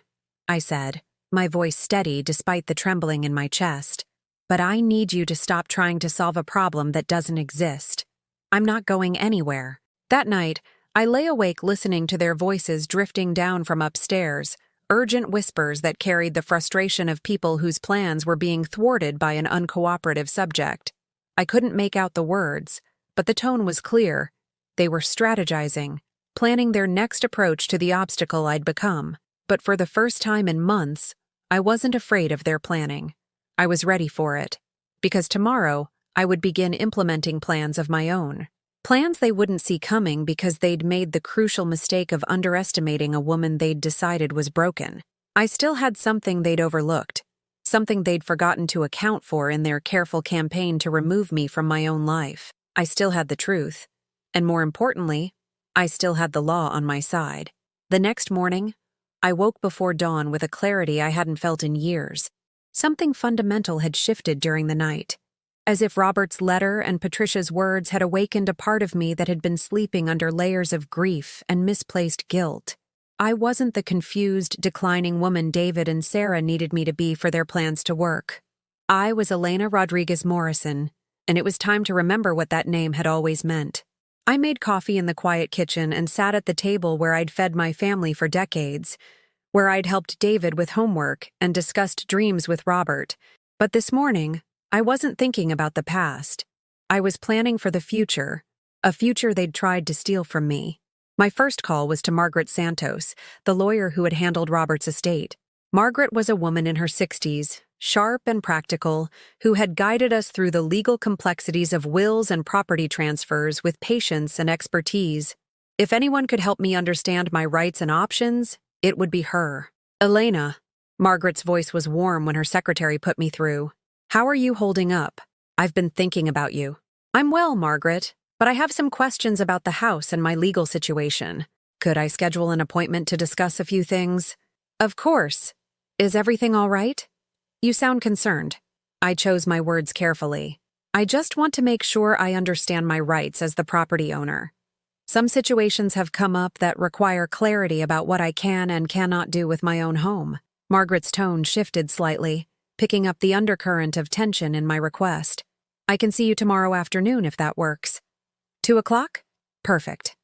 I said, my voice steady despite the trembling in my chest. But I need you to stop trying to solve a problem that doesn't exist. I'm not going anywhere. That night, I lay awake listening to their voices drifting down from upstairs, urgent whispers that carried the frustration of people whose plans were being thwarted by an uncooperative subject. I couldn't make out the words, but the tone was clear. They were strategizing, planning their next approach to the obstacle I'd become. But for the first time in months, I wasn't afraid of their planning. I was ready for it, because tomorrow I would begin implementing plans of my own. Plans they wouldn't see coming because they'd made the crucial mistake of underestimating a woman they'd decided was broken. I still had something they'd overlooked, something they'd forgotten to account for in their careful campaign to remove me from my own life. I still had the truth, and more importantly, I still had the law on my side. The next morning, I woke before dawn with a clarity I hadn't felt in years. Something fundamental had shifted during the night, as if Robert's letter and Patricia's words had awakened a part of me that had been sleeping under layers of grief and misplaced guilt. I wasn't the confused, declining woman David and Sarah needed me to be for their plans to work. I was Elena Rodriguez Morrison, and it was time to remember what that name had always meant. I made coffee in the quiet kitchen and sat at the table where I'd fed my family for decades, where I'd helped David with homework and discussed dreams with Robert. But this morning, I wasn't thinking about the past. I was planning for the future, a future they'd tried to steal from me. My first call was to Margaret Santos, the lawyer who had handled Robert's estate. Margaret was a woman in her 60s, sharp and practical, who had guided us through the legal complexities of wills and property transfers with patience and expertise. If anyone could help me understand my rights and options, it would be her. Elena. Margaret's voice was warm when her secretary put me through. How are you holding up? I've been thinking about you. I'm well, Margaret, but I have some questions about the house and my legal situation. Could I schedule an appointment to discuss a few things? Of course. Is everything all right? You sound concerned. I chose my words carefully. I just want to make sure I understand my rights as the property owner. Some situations have come up that require clarity about what I can and cannot do with my own home. Margaret's tone shifted slightly, picking up the undercurrent of tension in my request. I can see you tomorrow afternoon if that works. 2 o'clock? Perfect.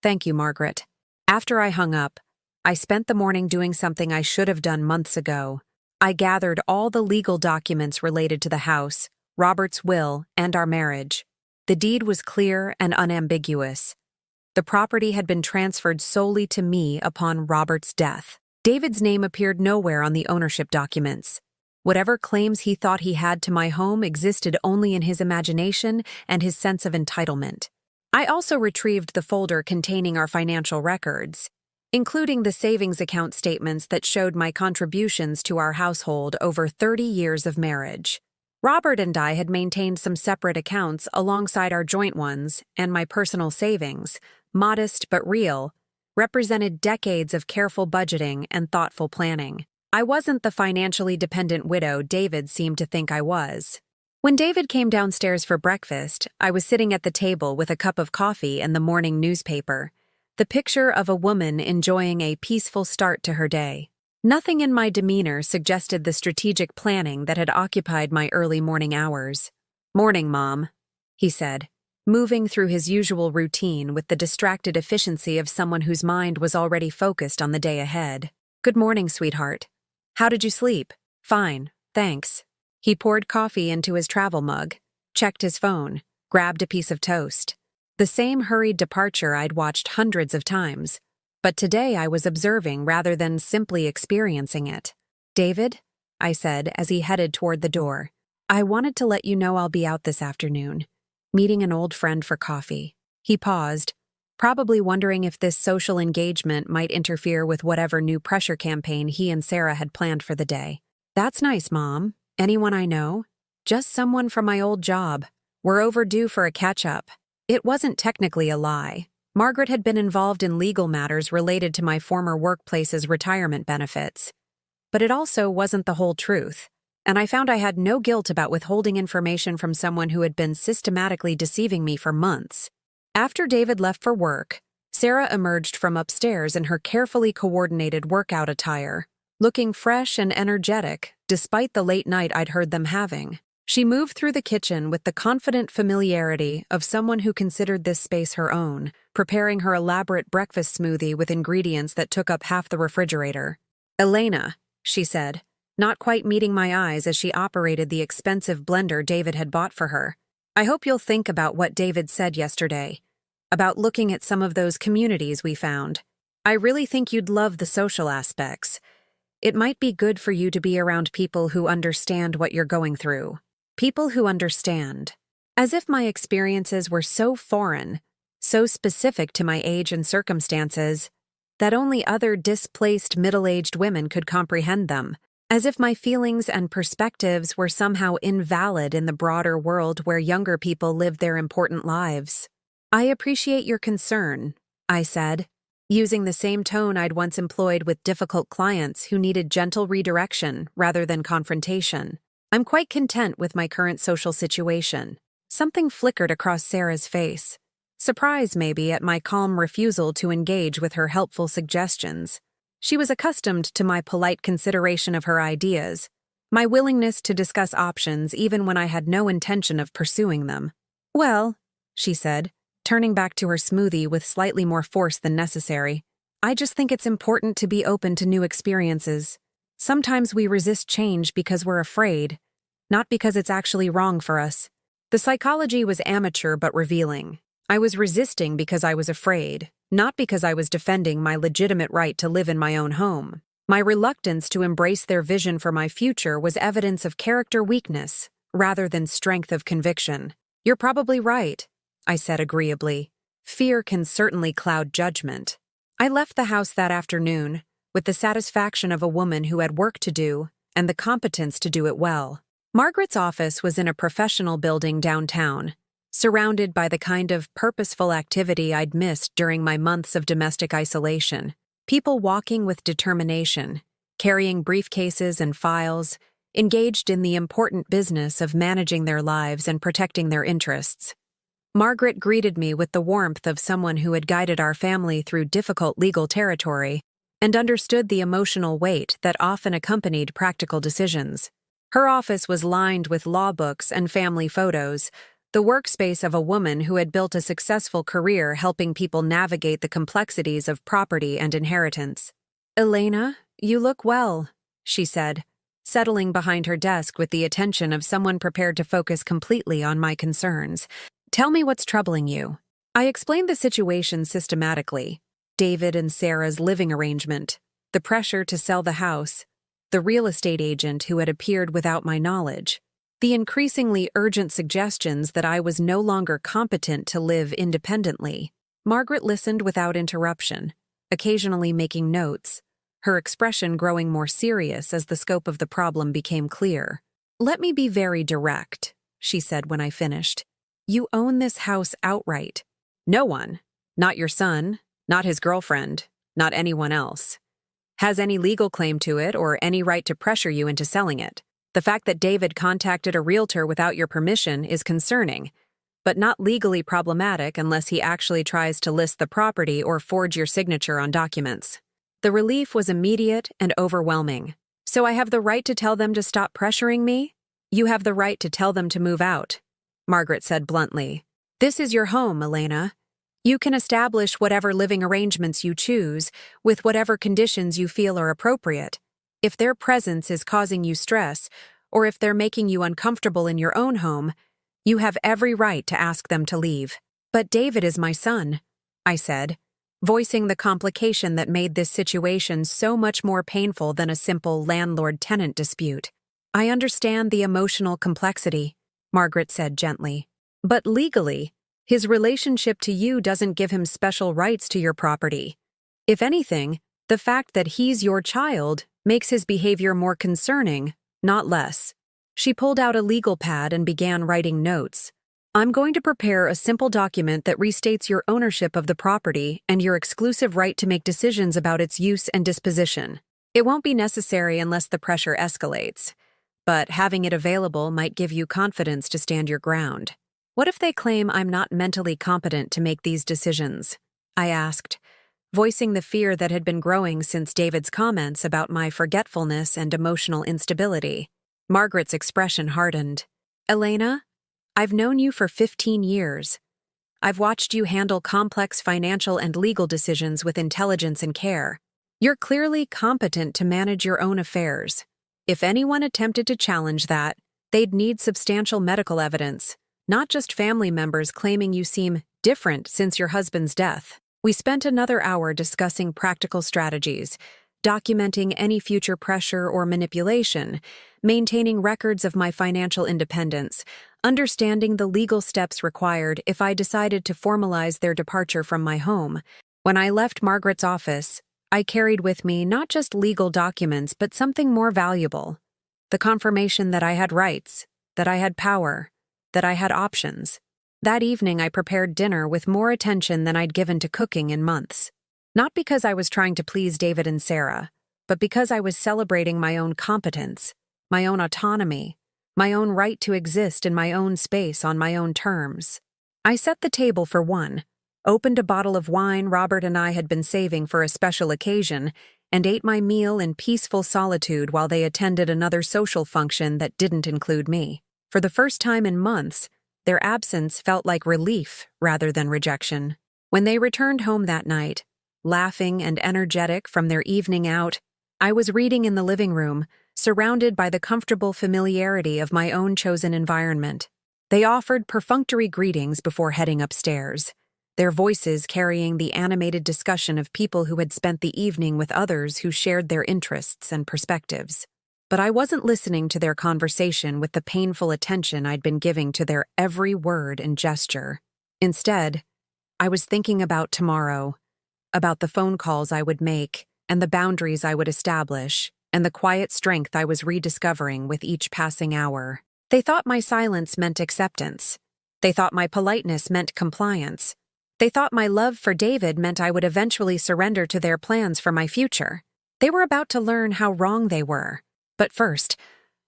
Thank you, Margaret. After I hung up, I spent the morning doing something I should have done months ago. I gathered all the legal documents related to the house, Robert's will, and our marriage. The deed was clear and unambiguous. The property had been transferred solely to me upon Robert's death. David's name appeared nowhere on the ownership documents. Whatever claims he thought he had to my home existed only in his imagination and his sense of entitlement. I also retrieved the folder containing our financial records. including the savings account statements that showed my contributions to our household over 30 years of marriage. Robert and I had maintained some separate accounts alongside our joint ones, and my personal savings, modest but real, represented decades of careful budgeting and thoughtful planning. I wasn't the financially dependent widow David seemed to think I was. When David came downstairs for breakfast, I was sitting at the table with a cup of coffee and the morning newspaper, the picture of a woman enjoying a peaceful start to her day. Nothing in my demeanor suggested the strategic planning that had occupied my early morning hours. "Morning, Mom," he said, moving through his usual routine with the distracted efficiency of someone whose mind was already focused on the day ahead. "Good morning, sweetheart. How did you sleep?" "Fine, thanks." He poured coffee into his travel mug, checked his phone, grabbed a piece of toast. The same hurried departure I'd watched hundreds of times, but today I was observing rather than simply experiencing it. "David," I said as he headed toward the door, "I wanted to let you know I'll be out this afternoon, meeting an old friend for coffee." He paused, probably wondering if this social engagement might interfere with whatever new pressure campaign he and Sarah had planned for the day. "That's nice, Mom. Anyone I know?" "Just someone from my old job. We're overdue for a catch-up." It wasn't technically a lie. Margaret had been involved in legal matters related to my former workplace's retirement benefits. But it also wasn't the whole truth, and I found I had no guilt about withholding information from someone who had been systematically deceiving me for months. After David left for work, Sarah emerged from upstairs in her carefully coordinated workout attire, looking fresh and energetic despite the late night I'd heard them having. She moved through the kitchen with the confident familiarity of someone who considered this space her own, preparing her elaborate breakfast smoothie with ingredients that took up half the refrigerator. "Elena," she said, not quite meeting my eyes as she operated the expensive blender David had bought for her. "I hope you'll think about what David said yesterday, about looking at some of those communities we found. I really think you'd love the social aspects. It might be good for you to be around people who understand what you're going through. People who understand." As if my experiences were so foreign, so specific to my age and circumstances, that only other displaced middle-aged women could comprehend them. As if my feelings and perspectives were somehow invalid in the broader world where younger people live their important lives. "I appreciate your concern," I said, using the same tone I'd once employed with difficult clients who needed gentle redirection rather than confrontation. "I'm quite content with my current social situation." Something flickered across Sarah's face. Surprise, maybe, at my calm refusal to engage with her helpful suggestions. She was accustomed to my polite consideration of her ideas, my willingness to discuss options even when I had no intention of pursuing them. "Well," she said, turning back to her smoothie with slightly more force than necessary, "I just think it's important to be open to new experiences. Sometimes we resist change because we're afraid, not because it's actually wrong for us." The psychology was amateur but revealing. I was resisting because I was afraid, not because I was defending my legitimate right to live in my own home. My reluctance to embrace their vision for my future was evidence of character weakness, rather than strength of conviction. "You're probably right," I said agreeably. "Fear can certainly cloud judgment." I left the house that afternoon, with the satisfaction of a woman who had work to do and the competence to do it well. Margaret's office was in a professional building downtown, surrounded by the kind of purposeful activity I'd missed during my months of domestic isolation. People walking with determination, carrying briefcases and files, engaged in the important business of managing their lives and protecting their interests. Margaret greeted me with the warmth of someone who had guided our family through difficult legal territory and understood the emotional weight that often accompanied practical decisions. Her office was lined with law books and family photos, the workspace of a woman who had built a successful career helping people navigate the complexities of property and inheritance. "Elena, you look well," she said, settling behind her desk with the attention of someone prepared to focus completely on my concerns. "Tell me what's troubling you." I explained the situation systematically: David and Sarah's living arrangement, the pressure to sell the house, the real estate agent who had appeared without my knowledge, the increasingly urgent suggestions that I was no longer competent to live independently. Margaret listened without interruption, occasionally making notes, her expression growing more serious as the scope of the problem became clear. "Let me be very direct," she said when I finished. "You own this house outright. No one, not your son, not his girlfriend, not anyone else, has any legal claim to it or any right to pressure you into selling it. The fact that David contacted a realtor without your permission is concerning, but not legally problematic unless he actually tries to list the property or forge your signature on documents." The relief was immediate and overwhelming. "So I have the right to tell them to stop pressuring me?" "You have the right to tell them to move out," Margaret said bluntly. "This is your home, Elena. You can establish whatever living arrangements you choose, with whatever conditions you feel are appropriate. If their presence is causing you stress, or if they're making you uncomfortable in your own home, you have every right to ask them to leave." "But David is my son," I said, voicing the complication that made this situation so much more painful than a simple landlord-tenant dispute. "I understand the emotional complexity," Margaret said gently. "But legally, his relationship to you doesn't give him special rights to your property. If anything, the fact that he's your child makes his behavior more concerning, not less." She pulled out a legal pad and began writing notes. "I'm going to prepare a simple document that restates your ownership of the property and your exclusive right to make decisions about its use and disposition. It won't be necessary unless the pressure escalates, but having it available might give you confidence to stand your ground. What if they claim I'm not mentally competent to make these decisions?" I asked, voicing the fear that had been growing since David's comments about my forgetfulness and emotional instability. Margaret's expression hardened. "Elena, I've known you for 15 years. I've watched you handle complex financial and legal decisions with intelligence and care. You're clearly competent to manage your own affairs. If anyone attempted to challenge that, they'd need substantial medical evidence, not just family members claiming you seem different since your husband's death." We spent another hour discussing practical strategies, documenting any future pressure or manipulation, maintaining records of my financial independence, understanding the legal steps required if I decided to formalize their departure from my home. When I left Margaret's office, I carried with me not just legal documents but something more valuable: the confirmation that I had rights, that I had power, that I had options. That evening I prepared dinner with more attention than I'd given to cooking in months. Not because I was trying to please David and Sarah, but because I was celebrating my own competence, my own autonomy, my own right to exist in my own space on my own terms. I set the table for one, opened a bottle of wine Robert and I had been saving for a special occasion, and ate my meal in peaceful solitude while they attended another social function that didn't include me. For the first time in months, their absence felt like relief rather than rejection. When they returned home that night, laughing and energetic from their evening out, I was reading in the living room, surrounded by the comfortable familiarity of my own chosen environment. They offered perfunctory greetings before heading upstairs, their voices carrying the animated discussion of people who had spent the evening with others who shared their interests and perspectives. But I wasn't listening to their conversation with the painful attention I'd been giving to their every word and gesture. Instead, I was thinking about tomorrow, about the phone calls I would make, and the boundaries I would establish, and the quiet strength I was rediscovering with each passing hour. They thought my silence meant acceptance. They thought my politeness meant compliance. They thought my love for David meant I would eventually surrender to their plans for my future. They were about to learn how wrong they were. But first,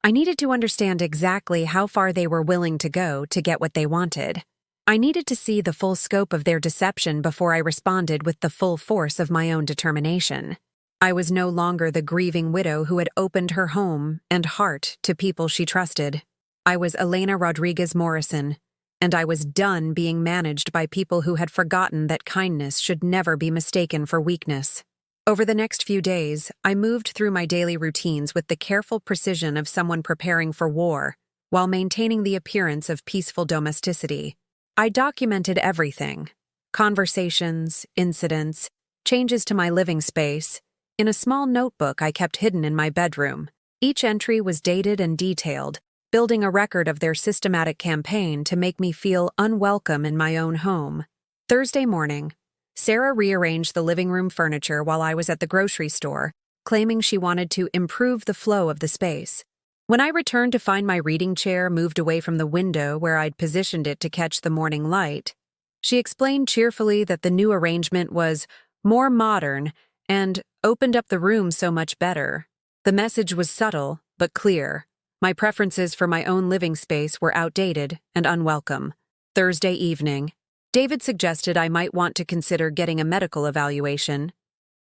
I needed to understand exactly how far they were willing to go to get what they wanted. I needed to see the full scope of their deception before I responded with the full force of my own determination. I was no longer the grieving widow who had opened her home and heart to people she trusted. I was Elena Rodriguez Morrison, and I was done being managed by people who had forgotten that kindness should never be mistaken for weakness. Over the next few days, I moved through my daily routines with the careful precision of someone preparing for war, while maintaining the appearance of peaceful domesticity. I documented everything: conversations, incidents, changes to my living space, in a small notebook I kept hidden in my bedroom. Each entry was dated and detailed, building a record of their systematic campaign to make me feel unwelcome in my own home. Thursday morning, Sarah rearranged the living room furniture while I was at the grocery store, claiming she wanted to improve the flow of the space. When I returned to find my reading chair moved away from the window where I'd positioned it to catch the morning light, she explained cheerfully that the new arrangement was more modern and opened up the room so much better. The message was subtle, but clear. My preferences for my own living space were outdated and unwelcome. Thursday evening, David suggested I might want to consider getting a medical evaluation,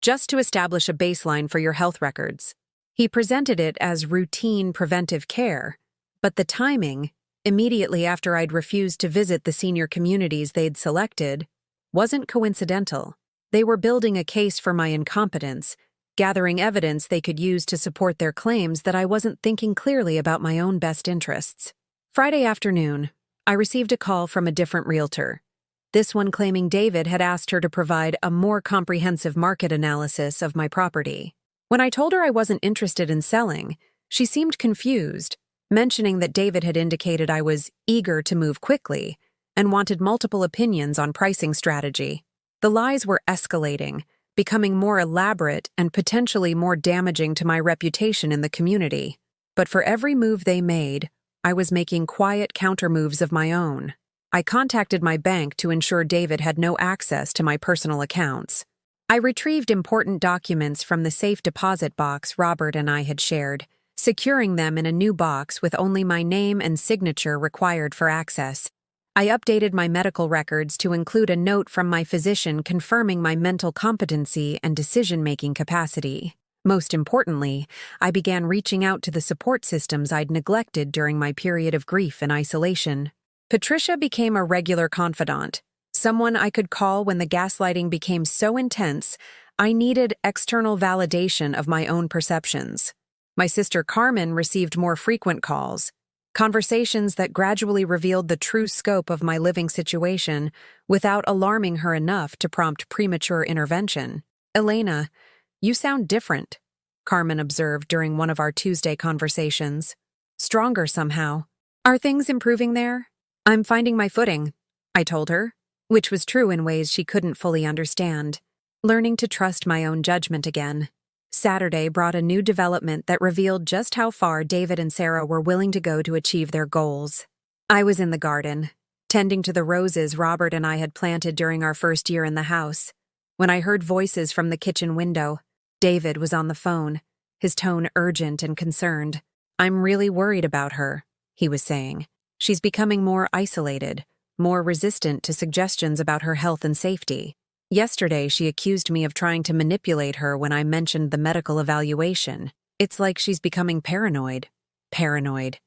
just to establish a baseline for your health records. He presented it as routine preventive care, but the timing, immediately after I'd refused to visit the senior communities they'd selected, wasn't coincidental. They were building a case for my incompetence, gathering evidence they could use to support their claims that I wasn't thinking clearly about my own best interests. Friday afternoon, I received a call from a different realtor, this one claiming David had asked her to provide a more comprehensive market analysis of my property. When I told her I wasn't interested in selling, she seemed confused, mentioning that David had indicated I was eager to move quickly and wanted multiple opinions on pricing strategy. The lies were escalating, becoming more elaborate and potentially more damaging to my reputation in the community. But for every move they made, I was making quiet countermoves of my own. I contacted my bank to ensure David had no access to my personal accounts. I retrieved important documents from the safe deposit box Robert and I had shared, securing them in a new box with only my name and signature required for access. I updated my medical records to include a note from my physician confirming my mental competency and decision-making capacity. Most importantly, I began reaching out to the support systems I'd neglected during my period of grief and isolation. Patricia became a regular confidant, someone I could call when the gaslighting became so intense I needed external validation of my own perceptions. My sister Carmen received more frequent calls, conversations that gradually revealed the true scope of my living situation without alarming her enough to prompt premature intervention. "Elena, you sound different," Carmen observed during one of our Tuesday conversations. "Stronger somehow. Are things improving there?" "I'm finding my footing," I told her, which was true in ways she couldn't fully understand. Learning to trust my own judgment again. Saturday brought a new development that revealed just how far David and Sarah were willing to go to achieve their goals. I was in the garden, tending to the roses Robert and I had planted during our first year in the house, when I heard voices from the kitchen window. David was on the phone, his tone urgent and concerned. "I'm really worried about her," he was saying. "She's becoming more isolated, more resistant to suggestions about her health and safety. Yesterday, she accused me of trying to manipulate her when I mentioned the medical evaluation. It's like she's becoming paranoid." Paranoid.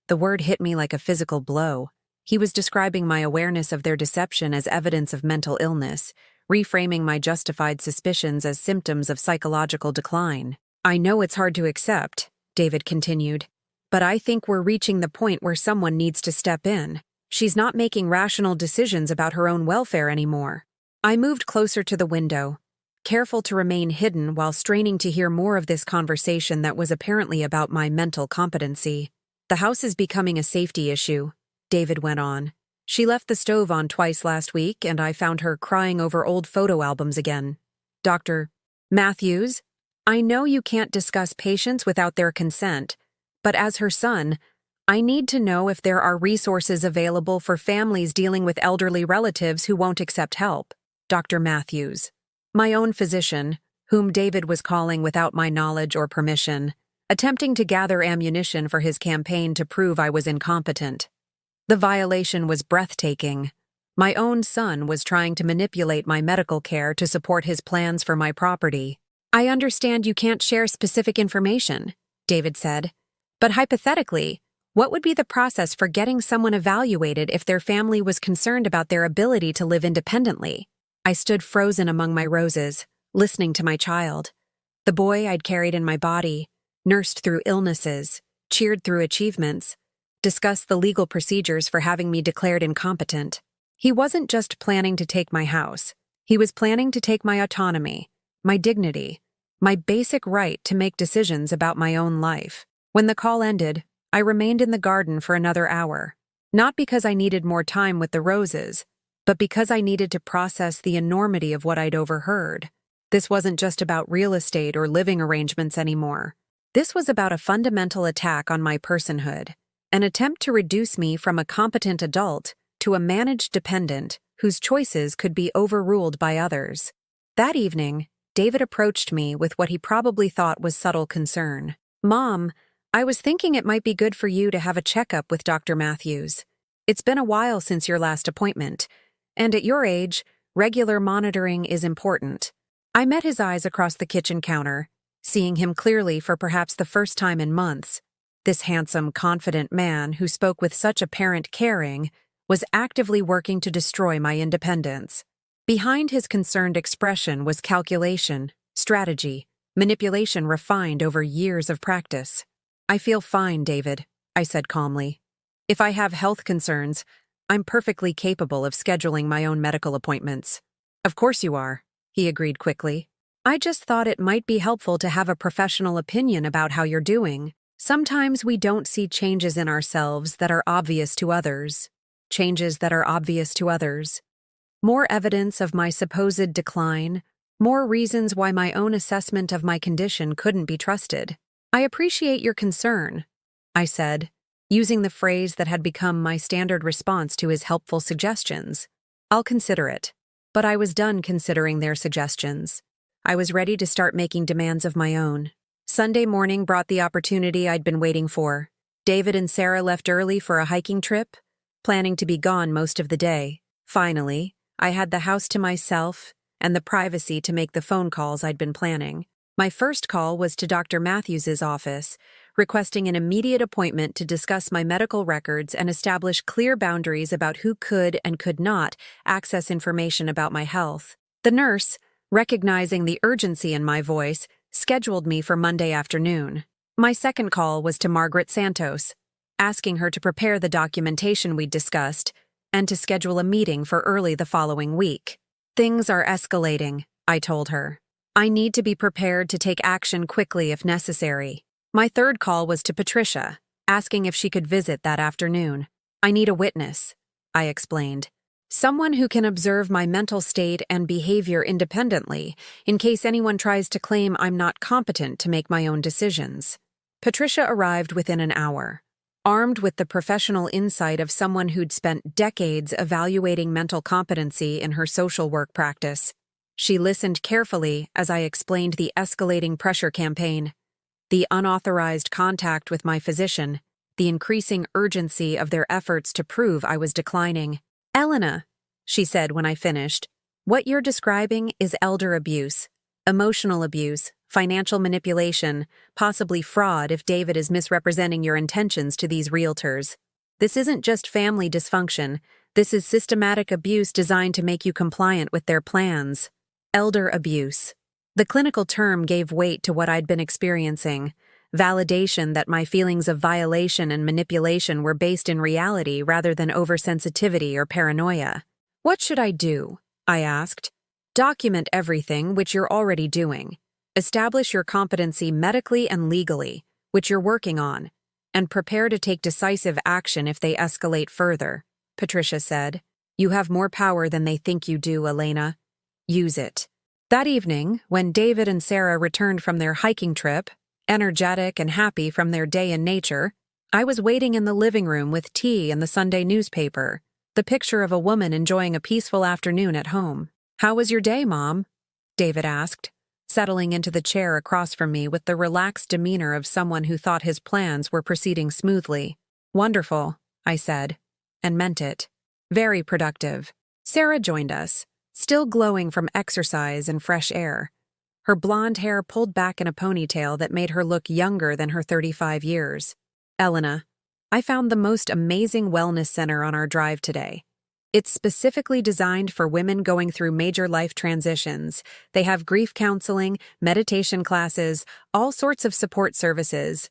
The word hit me like a physical blow. He was describing my awareness of their deception as evidence of mental illness, reframing my justified suspicions as symptoms of psychological decline. "I know it's hard to accept," David continued, "but I think we're reaching the point where someone needs to step in. She's not making rational decisions about her own welfare anymore." I moved closer to the window, careful to remain hidden while straining to hear more of this conversation that was apparently about my mental competency. "The house is becoming a safety issue," David went on. "She left the stove on twice last week, and I found her crying over old photo albums again. Dr. Matthews, I know you can't discuss patients without their consent, but as her son, I need to know if there are resources available for families dealing with elderly relatives who won't accept help." Dr. Matthews, my own physician, whom David was calling without my knowledge or permission, attempting to gather ammunition for his campaign to prove I was incompetent. The violation was breathtaking. My own son was trying to manipulate my medical care to support his plans for my property. "I understand you can't share specific information," David said, "but hypothetically, what would be the process for getting someone evaluated if their family was concerned about their ability to live independently?" I stood frozen among my roses, listening to my child. The boy I'd carried in my body, nursed through illnesses, cheered through achievements, discussed the legal procedures for having me declared incompetent. He wasn't just planning to take my house. He was planning to take my autonomy, my dignity, my basic right to make decisions about my own life. When the call ended, I remained in the garden for another hour. Not because I needed more time with the roses, but because I needed to process the enormity of what I'd overheard. This wasn't just about real estate or living arrangements anymore. This was about a fundamental attack on my personhood, an attempt to reduce me from a competent adult to a managed dependent whose choices could be overruled by others. That evening, David approached me with what he probably thought was subtle concern. "Mom, I was thinking it might be good for you to have a checkup with Dr. Matthews. It's been a while since your last appointment, and at your age, regular monitoring is important." I met his eyes across the kitchen counter, seeing him clearly for perhaps the first time in months. This handsome, confident man who spoke with such apparent caring was actively working to destroy my independence. Behind his concerned expression was calculation, strategy, manipulation refined over years of practice. "I feel fine, David," I said calmly. "If I have health concerns, I'm perfectly capable of scheduling my own medical appointments." "Of course you are," he agreed quickly. "I just thought it might be helpful to have a professional opinion about how you're doing. Sometimes we don't see changes in ourselves that are obvious to others. Changes that are obvious to others. More evidence of my supposed decline, more reasons why my own assessment of my condition couldn't be trusted. I appreciate your concern," I said, using the phrase that had become my standard response to his helpful suggestions. "I'll consider it." But I was done considering their suggestions. I was ready to start making demands of my own. Sunday morning brought the opportunity I'd been waiting for. David and Sarah left early for a hiking trip, planning to be gone most of the day. Finally, I had the house to myself and the privacy to make the phone calls I'd been planning. My first call was to Dr. Matthews's office, requesting an immediate appointment to discuss my medical records and establish clear boundaries about who could and could not access information about my health. The nurse, recognizing the urgency in my voice, scheduled me for Monday afternoon. My second call was to Margaret Santos, asking her to prepare the documentation we'd discussed and to schedule a meeting for early the following week. "Things are escalating," I told her. "I need to be prepared to take action quickly if necessary." My third call was to Patricia, asking if she could visit that afternoon. "I need a witness," I explained. "Someone who can observe my mental state and behavior independently, in case anyone tries to claim I'm not competent to make my own decisions." Patricia arrived within an hour, armed with the professional insight of someone who'd spent decades evaluating mental competency in her social work practice. She listened carefully as I explained the escalating pressure campaign, the unauthorized contact with my physician, the increasing urgency of their efforts to prove I was declining. "Elena," she said when I finished, "what you're describing is elder abuse, emotional abuse, financial manipulation, possibly fraud if David is misrepresenting your intentions to these realtors. This isn't just family dysfunction, this is systematic abuse designed to make you compliant with their plans." Elder abuse. The clinical term gave weight to what I'd been experiencing, validation that my feelings of violation and manipulation were based in reality rather than oversensitivity or paranoia. "What should I do?" I asked. "Document everything, which you're already doing. Establish your competency medically and legally, which you're working on, and prepare to take decisive action if they escalate further," Patricia said. "You have more power than they think you do, Elena. Use it." That evening, when David and Sarah returned from their hiking trip, energetic and happy from their day in nature, I was waiting in the living room with tea and the Sunday newspaper, the picture of a woman enjoying a peaceful afternoon at home. "How was your day, Mom?" David asked, settling into the chair across from me with the relaxed demeanor of someone who thought his plans were proceeding smoothly. "Wonderful," I said, and meant it. "Very productive." Sarah joined us, still glowing from exercise and fresh air, her blonde hair pulled back in a ponytail that made her look younger than her 35 years. "Elena, I found the most amazing wellness center on our drive today. It's specifically designed for women going through major life transitions. They have grief counseling, meditation classes, all sorts of support services.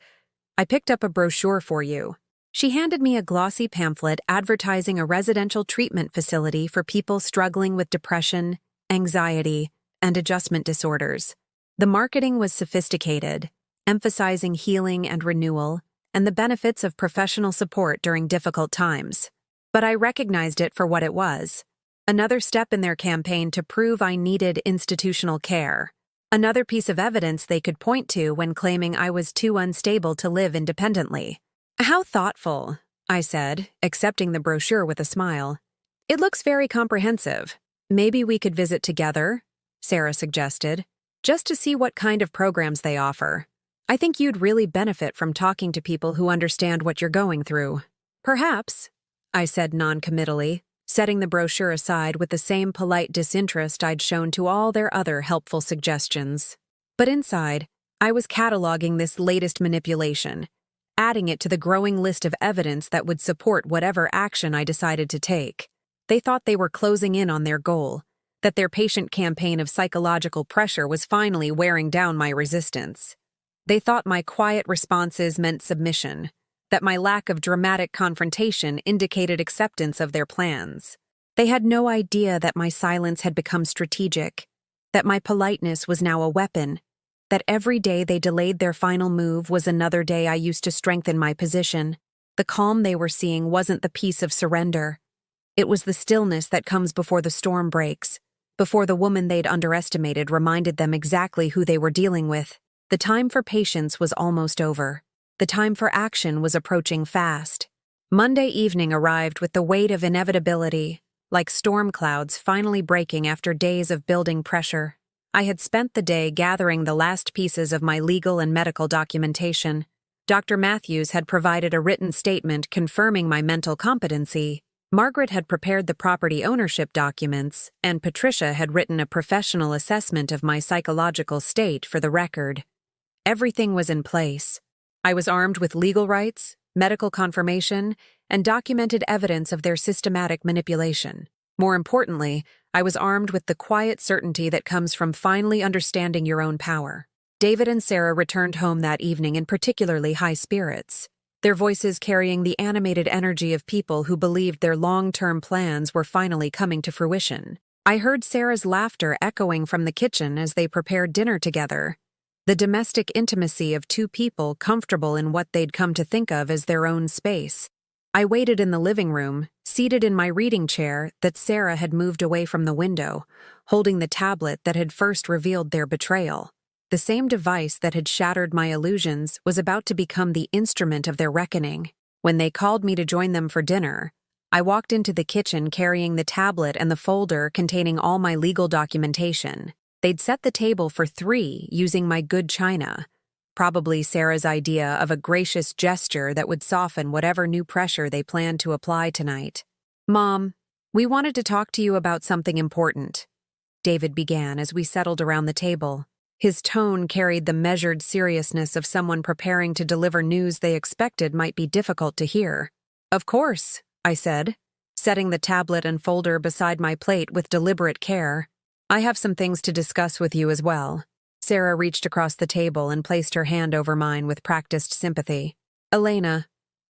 I picked up a brochure for you." She handed me a glossy pamphlet advertising a residential treatment facility for people struggling with depression, anxiety, and adjustment disorders. The marketing was sophisticated, emphasizing healing and renewal, and the benefits of professional support during difficult times. But I recognized it for what it was: Another step in their campaign to prove I needed institutional care. Another piece of evidence they could point to when claiming I was too unstable to live independently. How thoughtful, I said, accepting the brochure with a smile. It looks very comprehensive. Maybe we could visit together, Sarah suggested, just to see what kind of programs they offer. I think you'd really benefit from talking to people who understand what you're going through. Perhaps, I said non-committally, setting the brochure aside with the same polite disinterest I'd shown to all their other helpful suggestions. But inside, I was cataloging this latest manipulation, adding it to the growing list of evidence that would support whatever action I decided to take. They thought they were closing in on their goal, that their patient campaign of psychological pressure was finally wearing down my resistance. They thought my quiet responses meant submission, that my lack of dramatic confrontation indicated acceptance of their plans. They had no idea that my silence had become strategic, that my politeness was now a weapon, that every day they delayed their final move was another day I used to strengthen my position. The calm they were seeing wasn't the peace of surrender. It was the stillness that comes before the storm breaks, before the woman they'd underestimated reminded them exactly who they were dealing with. The time for patience was almost over. The time for action was approaching fast. Monday evening arrived with the weight of inevitability, like storm clouds finally breaking after days of building pressure. I had spent the day gathering the last pieces of my legal and medical documentation. Dr. Matthews had provided a written statement confirming my mental competency. Margaret had prepared the property ownership documents, and Patricia had written a professional assessment of my psychological state for the record. Everything was in place. I was armed with legal rights, medical confirmation, and documented evidence of their systematic manipulation. More importantly, I was armed with the quiet certainty that comes from finally understanding your own power. David and Sarah returned home that evening in particularly high spirits, their voices carrying the animated energy of people who believed their long-term plans were finally coming to fruition. I heard Sarah's laughter echoing from the kitchen as they prepared dinner together. The domestic intimacy of two people comfortable in what they'd come to think of as their own space. I waited in the living room, seated in my reading chair that Sarah had moved away from the window, holding the tablet that had first revealed their betrayal. The same device that had shattered my illusions was about to become the instrument of their reckoning. When they called me to join them for dinner, I walked into the kitchen carrying the tablet and the folder containing all my legal documentation. They'd set the table for 3 using my good china, probably Sarah's idea of a gracious gesture that would soften whatever new pressure they planned to apply tonight. "Mom, we wanted to talk to you about something important," David began as we settled around the table. His tone carried the measured seriousness of someone preparing to deliver news they expected might be difficult to hear. "Of course," I said, setting the tablet and folder beside my plate with deliberate care. "I have some things to discuss with you as well." Sarah reached across the table and placed her hand over mine with practiced sympathy. "Elena,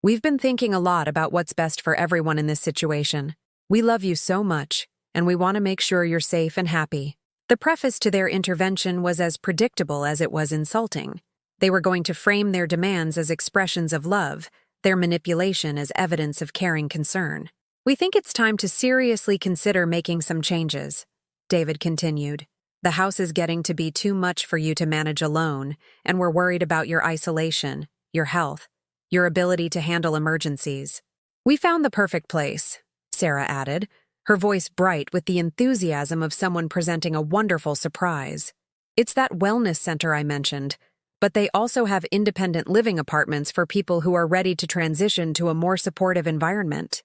we've been thinking a lot about what's best for everyone in this situation. We love you so much, and we want to make sure you're safe and happy." The preface to their intervention was as predictable as it was insulting. They were going to frame their demands as expressions of love, their manipulation as evidence of caring concern. "We think it's time to seriously consider making some changes," David continued. "The house is getting to be too much for you to manage alone, and we're worried about your isolation, your health, your ability to handle emergencies." "We found the perfect place," Sarah added, her voice bright with the enthusiasm of someone presenting a wonderful surprise. "It's that wellness center I mentioned, but they also have independent living apartments for people who are ready to transition to a more supportive environment."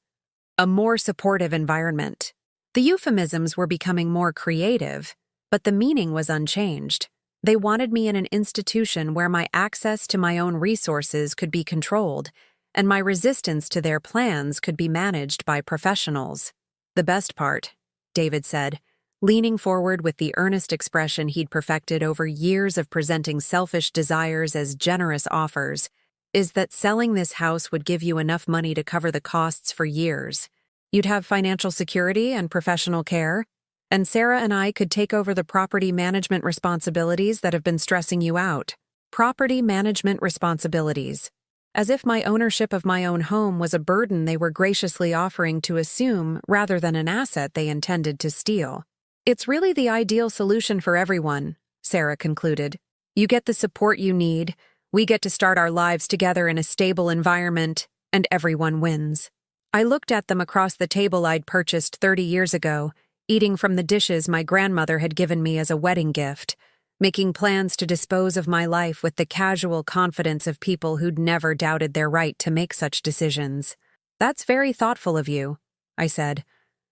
A more supportive environment. The euphemisms were becoming more creative, but the meaning was unchanged. They wanted me in an institution where my access to my own resources could be controlled, and my resistance to their plans could be managed by professionals. "The best part," David said, leaning forward with the earnest expression he'd perfected over years of presenting selfish desires as generous offers, "is that selling this house would give you enough money to cover the costs for years. You'd have financial security and professional care, and Sarah and I could take over the property management responsibilities that have been stressing you out." Property management responsibilities. as if my ownership of my own home was a burden they were graciously offering to assume rather than an asset they intended to steal. "It's really the ideal solution for everyone," Sarah concluded. "You get the support you need, we get to start our lives together in a stable environment, and everyone wins." I looked at them across the table I'd purchased 30 years ago, eating from the dishes my grandmother had given me as a wedding gift, making plans to dispose of my life with the casual confidence of people who'd never doubted their right to make such decisions. "That's very thoughtful of you," I said,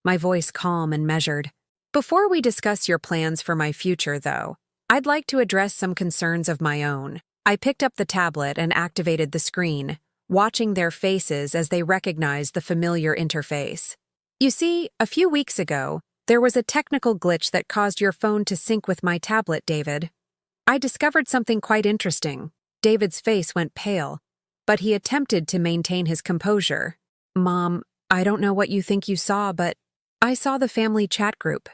my voice calm and measured. "Before we discuss your plans for my future, though, I'd like to address some concerns of my own." I picked up the tablet and activated the screen, watching their faces as they recognized the familiar interface. "You see, a few weeks ago, there was a technical glitch that caused your phone to sync with my tablet, David. I discovered something quite interesting." David's face went pale, but he attempted to maintain his composure. "Mom, I don't know what you think you saw, but I saw the family chat group,"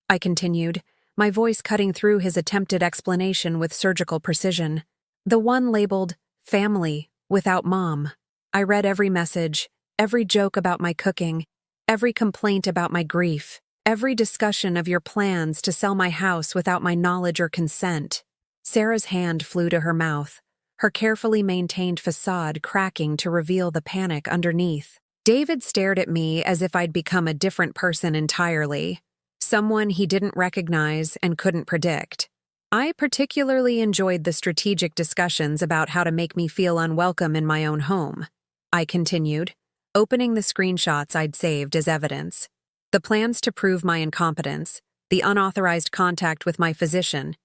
I continued, my voice cutting through his attempted explanation with surgical precision. "The one labeled family without mom. I read every message, every joke about my cooking, every complaint about my grief, every discussion of your plans to sell my house without my knowledge or consent." Sarah's hand flew to her mouth, her carefully maintained facade cracking to reveal the panic underneath. David stared at me as if I'd become a different person entirely, someone he didn't recognize and couldn't predict. I particularly enjoyed the strategic discussions about how to make me feel unwelcome in my own home. I continued, opening the screenshots I'd saved as evidence. The plans to prove my incompetence, the unauthorized contact with my physician,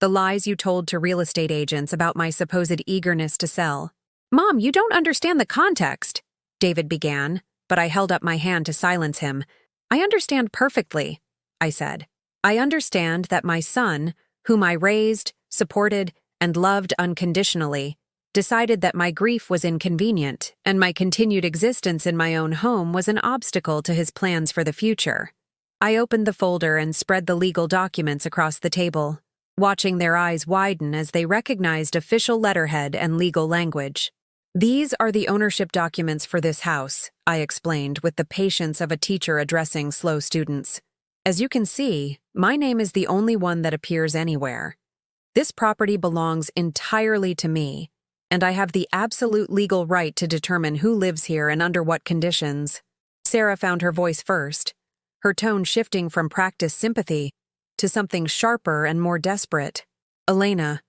the lies you told to real estate agents about my supposed eagerness to sell. "Mom, you don't understand the context," David began, but I held up my hand to silence him. "I understand perfectly," I said. "I understand that my son, whom I raised, supported, and loved unconditionally, decided that my grief was inconvenient, and my continued existence in my own home was an obstacle to his plans for the future." I opened the folder and spread the legal documents across the table, watching their eyes widen as they recognized official letterhead and legal language. "These are the ownership documents for this house," I explained with the patience of a teacher addressing slow students. "As you can see, my name is the only one that appears anywhere. This property belongs entirely to me, and I have the absolute legal right to determine who lives here and under what conditions." Sarah found her voice first, her tone shifting from practiced sympathy to something sharper and more desperate. "Elena,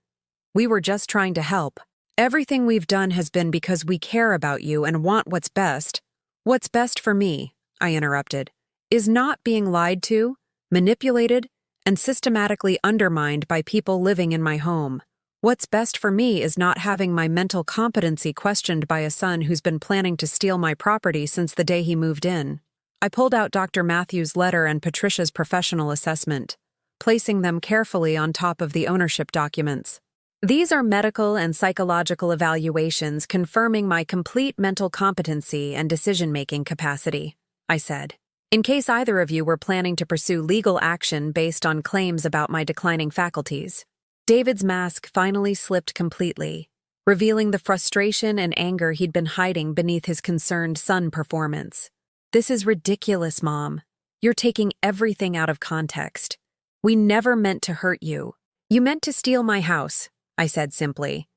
we were just trying to help. Everything we've done has been because we care about you and want what's best." "What's best for me," I interrupted, "is not being lied to, manipulated, and systematically undermined by people living in my home. What's best for me is not having my mental competency questioned by a son who's been planning to steal my property since the day he moved in." I pulled out Dr. Matthews' letter and Patricia's professional assessment, placing them carefully on top of the ownership documents. "These are medical and psychological evaluations confirming my complete mental competency and decision-making capacity," I said, "in case either of you were planning to pursue legal action based on claims about my declining faculties." David's mask finally slipped completely, revealing the frustration and anger he'd been hiding beneath his concerned son performance. "This is ridiculous, Mom. You're taking everything out of context. We never meant to hurt you. You meant to steal my house," I said simply.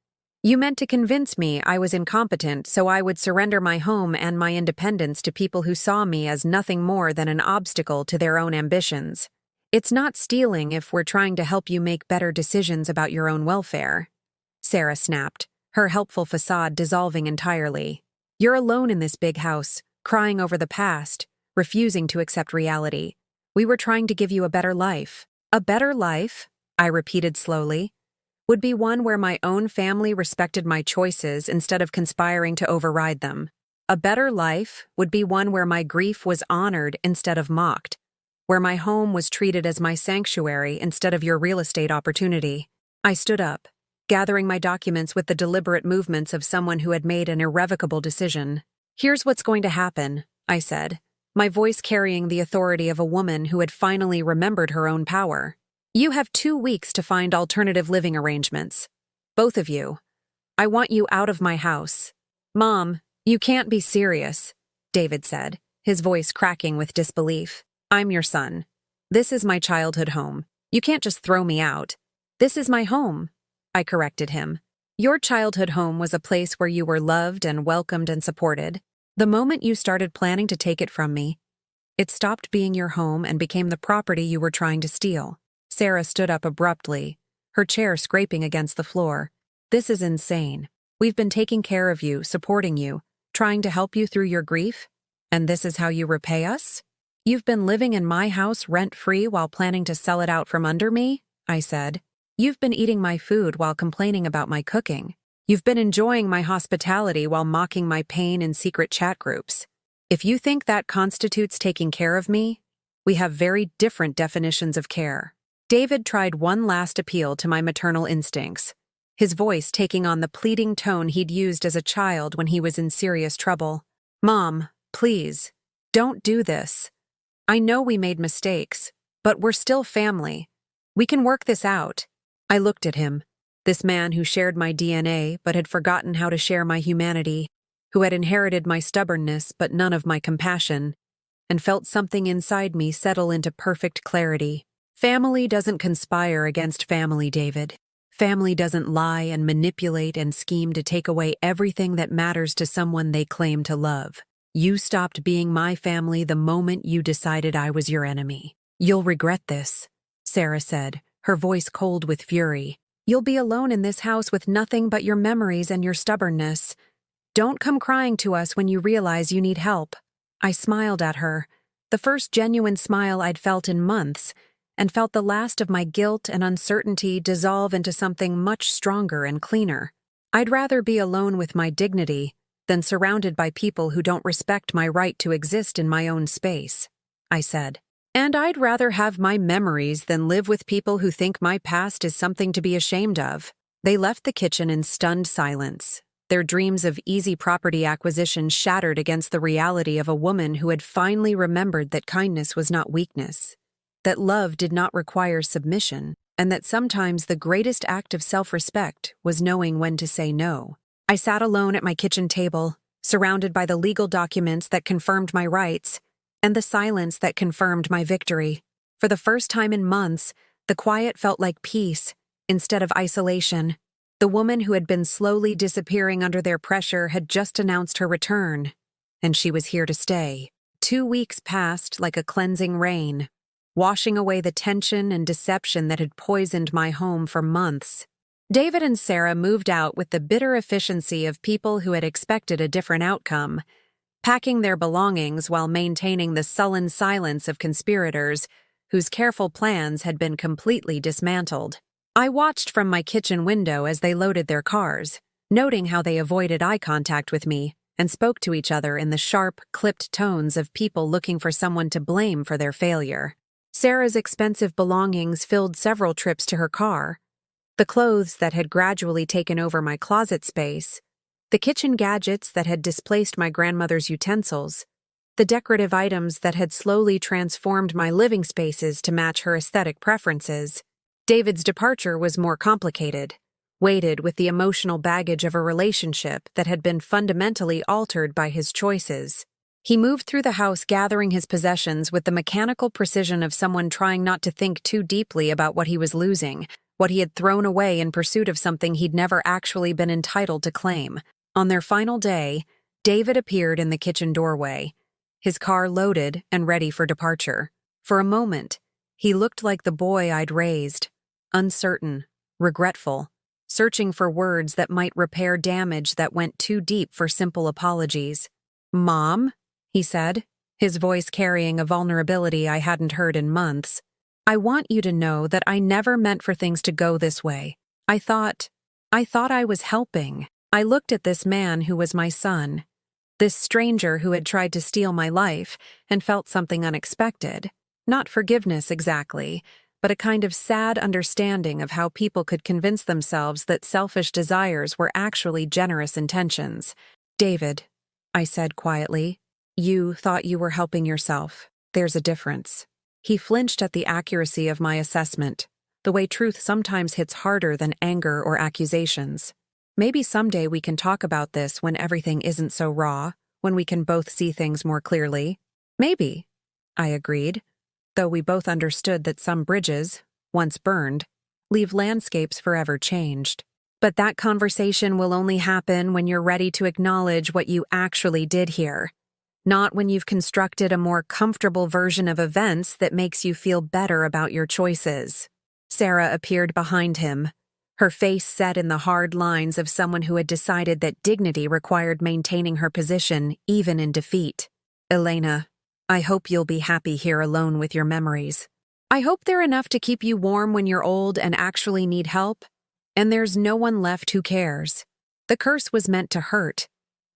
"You meant to convince me I was incompetent so I would surrender my home and my independence to people who saw me as nothing more than an obstacle to their own ambitions. It's not stealing if we're trying to help you make better decisions about your own welfare." Sarah snapped, her helpful facade dissolving entirely. "You're alone in this big house, crying over the past, refusing to accept reality. We were trying to give you a better life." "A better life," I repeated slowly, "would be one where my own family respected my choices instead of conspiring to override them. A better life would be one where my grief was honored instead of mocked, where my home was treated as my sanctuary instead of your real estate opportunity." I stood up, gathering my documents with the deliberate movements of someone who had made an irrevocable decision. "Here's what's going to happen," I said, my voice carrying the authority of a woman who had finally remembered her own power. "You have 2 weeks to find alternative living arrangements. Both of you. I want you out of my house. Mom, you can't be serious, David said, his voice cracking with disbelief. I'm your son. This is my childhood home. You can't just throw me out. This is my home, I corrected him. Your childhood home was a place where you were loved and welcomed and supported. The moment you started planning to take it from me, it stopped being your home and became the property you were trying to steal. Sarah stood up abruptly, her chair scraping against the floor. This is insane. We've been taking care of you, supporting you, trying to help you through your grief, and this is how you repay us? You've been living in my house rent-free while planning to sell it out from under me? I said. You've been eating my food while complaining about my cooking. You've been enjoying my hospitality while mocking my pain in secret chat groups. If you think that constitutes taking care of me, we have very different definitions of care. David tried one last appeal to my maternal instincts, his voice taking on the pleading tone he'd used as a child when he was in serious trouble. Mom, please, don't do this. I know we made mistakes, but we're still family. We can work this out. I looked at him, this man who shared my DNA but had forgotten how to share my humanity, who had inherited my stubbornness but none of my compassion, and felt something inside me settle into perfect clarity. Family doesn't conspire against family, David. Family doesn't lie and manipulate and scheme to take away everything that matters to someone they claim to love. You stopped being my family the moment you decided I was your enemy. You'll regret this, Sarah said, her voice cold with fury. You'll be alone in this house with nothing but your memories and your stubbornness. Don't come crying to us when you realize you need help. I smiled at her, the first genuine smile I'd felt in months, and felt the last of my guilt and uncertainty dissolve into something much stronger and cleaner. I'd rather be alone with my dignity than surrounded by people who don't respect my right to exist in my own space, I said. And I'd rather have my memories than live with people who think my past is something to be ashamed of. They left the kitchen in stunned silence, their dreams of easy property acquisition shattered against the reality of a woman who had finally remembered that kindness was not weakness, that love did not require submission, and that sometimes the greatest act of self-respect was knowing when to say no. I sat alone at my kitchen table, surrounded by the legal documents that confirmed my rights, and the silence that confirmed my victory. For the first time in months, the quiet felt like peace instead of isolation. The woman who had been slowly disappearing under their pressure had just announced her return, and she was here to stay. 2 weeks passed like a cleansing rain, washing away the tension and deception that had poisoned my home for months. David and Sarah moved out with the bitter efficiency of people who had expected a different outcome, packing their belongings while maintaining the sullen silence of conspirators whose careful plans had been completely dismantled. I watched from my kitchen window as they loaded their cars, noting how they avoided eye contact with me and spoke to each other in the sharp, clipped tones of people looking for someone to blame for their failure. Sarah's expensive belongings filled several trips to her car. The clothes that had gradually taken over my closet space, the kitchen gadgets that had displaced my grandmother's utensils, the decorative items that had slowly transformed my living spaces to match her aesthetic preferences. David's departure was more complicated, weighted with the emotional baggage of a relationship that had been fundamentally altered by his choices. He moved through the house gathering his possessions with the mechanical precision of someone trying not to think too deeply about what he was losing, what he had thrown away in pursuit of something he'd never actually been entitled to claim. On their final day, David appeared in the kitchen doorway, his car loaded and ready for departure. For a moment, he looked like the boy I'd raised, uncertain, regretful, searching for words that might repair damage that went too deep for simple apologies. "Mom," he said, his voice carrying a vulnerability I hadn't heard in months. "I want you to know that I never meant for things to go this way. I thought I was helping." I looked at this man who was my son, this stranger who had tried to steal my life, and felt something unexpected. Not forgiveness exactly, but a kind of sad understanding of how people could convince themselves that selfish desires were actually generous intentions. "David," I said quietly, "you thought you were helping yourself. There's a difference." He flinched at the accuracy of my assessment, the way truth sometimes hits harder than anger or accusations. Maybe someday we can talk about this when everything isn't so raw, when we can both see things more clearly. Maybe, I agreed, though we both understood that some bridges, once burned, leave landscapes forever changed. But that conversation will only happen when you're ready to acknowledge what you actually did here, not when you've constructed a more comfortable version of events that makes you feel better about your choices. Sarah appeared behind him, her face set in the hard lines of someone who had decided that dignity required maintaining her position even in defeat. Elena, I hope you'll be happy here alone with your memories. I hope they're enough to keep you warm when you're old and actually need help, and there's no one left who cares. The curse was meant to hurt,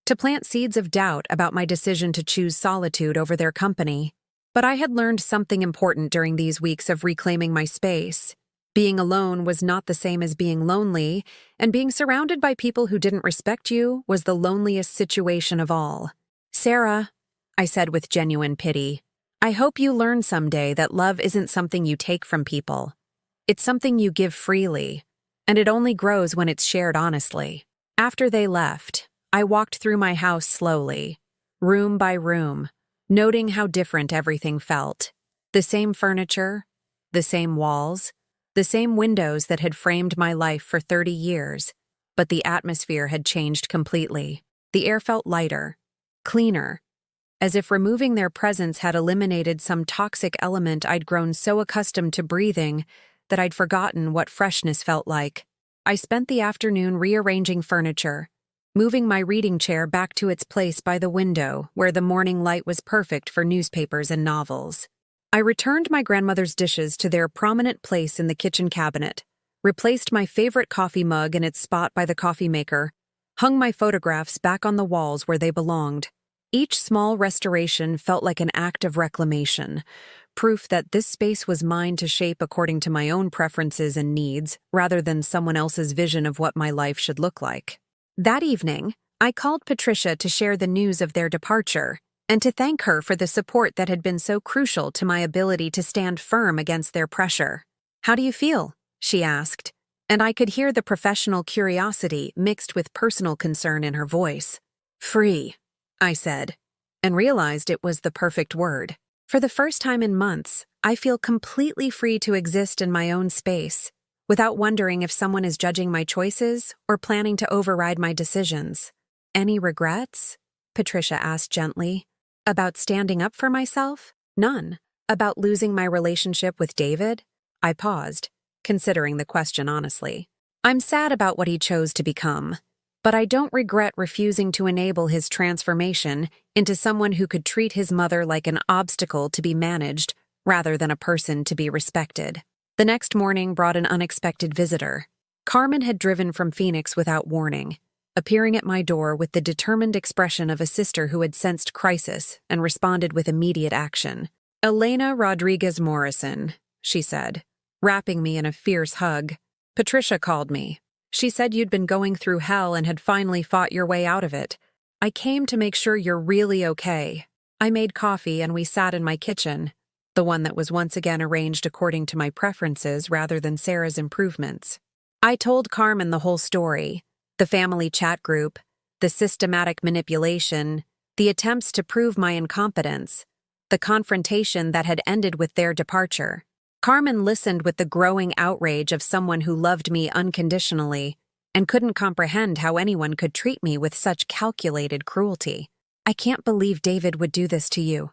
to plant seeds of doubt about my decision to choose solitude over their company. But I had learned something important during these weeks of reclaiming my space. Being alone was not the same as being lonely, and being surrounded by people who didn't respect you was the loneliest situation of all. Sarah, I said with genuine pity, I hope you learn someday that love isn't something you take from people. It's something you give freely, and it only grows when it's shared honestly. After they left, I walked through my house slowly, room by room, noting how different everything felt. The same furniture, the same walls, the same windows that had framed my life for 30 years, but the atmosphere had changed completely. The air felt lighter, cleaner, as if removing their presence had eliminated some toxic element I'd grown so accustomed to breathing that I'd forgotten what freshness felt like. I spent the afternoon rearranging furniture, moving my reading chair back to its place by the window where the morning light was perfect for newspapers and novels. I returned my grandmother's dishes to their prominent place in the kitchen cabinet, replaced my favorite coffee mug in its spot by the coffee maker, hung my photographs back on the walls where they belonged. Each small restoration felt like an act of reclamation, proof that this space was mine to shape according to my own preferences and needs, rather than someone else's vision of what my life should look like. That evening, I called Patricia to share the news of their departure, and to thank her for the support that had been so crucial to my ability to stand firm against their pressure. "How do you feel?" she asked, and I could hear the professional curiosity mixed with personal concern in her voice. "Free," I said, and realized it was the perfect word. For the first time in months, I feel completely free to exist in my own space, without wondering if someone is judging my choices or planning to override my decisions. "Any regrets?" Patricia asked gently. "About standing up for myself?" "None." "About losing my relationship with David?" I paused, considering the question honestly. "I'm sad about what he chose to become, but I don't regret refusing to enable his transformation into someone who could treat his mother like an obstacle to be managed rather than a person to be respected." The next morning brought an unexpected visitor. Carmen had driven from Phoenix without warning, appearing at my door with the determined expression of a sister who had sensed crisis and responded with immediate action. "Elena Rodriguez Morrison," she said, wrapping me in a fierce hug. "Patricia called me. She said you'd been going through hell and had finally fought your way out of it. I came to make sure you're really okay." I made coffee and we sat in my kitchen, the one that was once again arranged according to my preferences rather than Sarah's improvements. I told Carmen the whole story, the family chat group, the systematic manipulation, the attempts to prove my incompetence, the confrontation that had ended with their departure. Carmen listened with the growing outrage of someone who loved me unconditionally and couldn't comprehend how anyone could treat me with such calculated cruelty. "I can't believe David would do this to you,"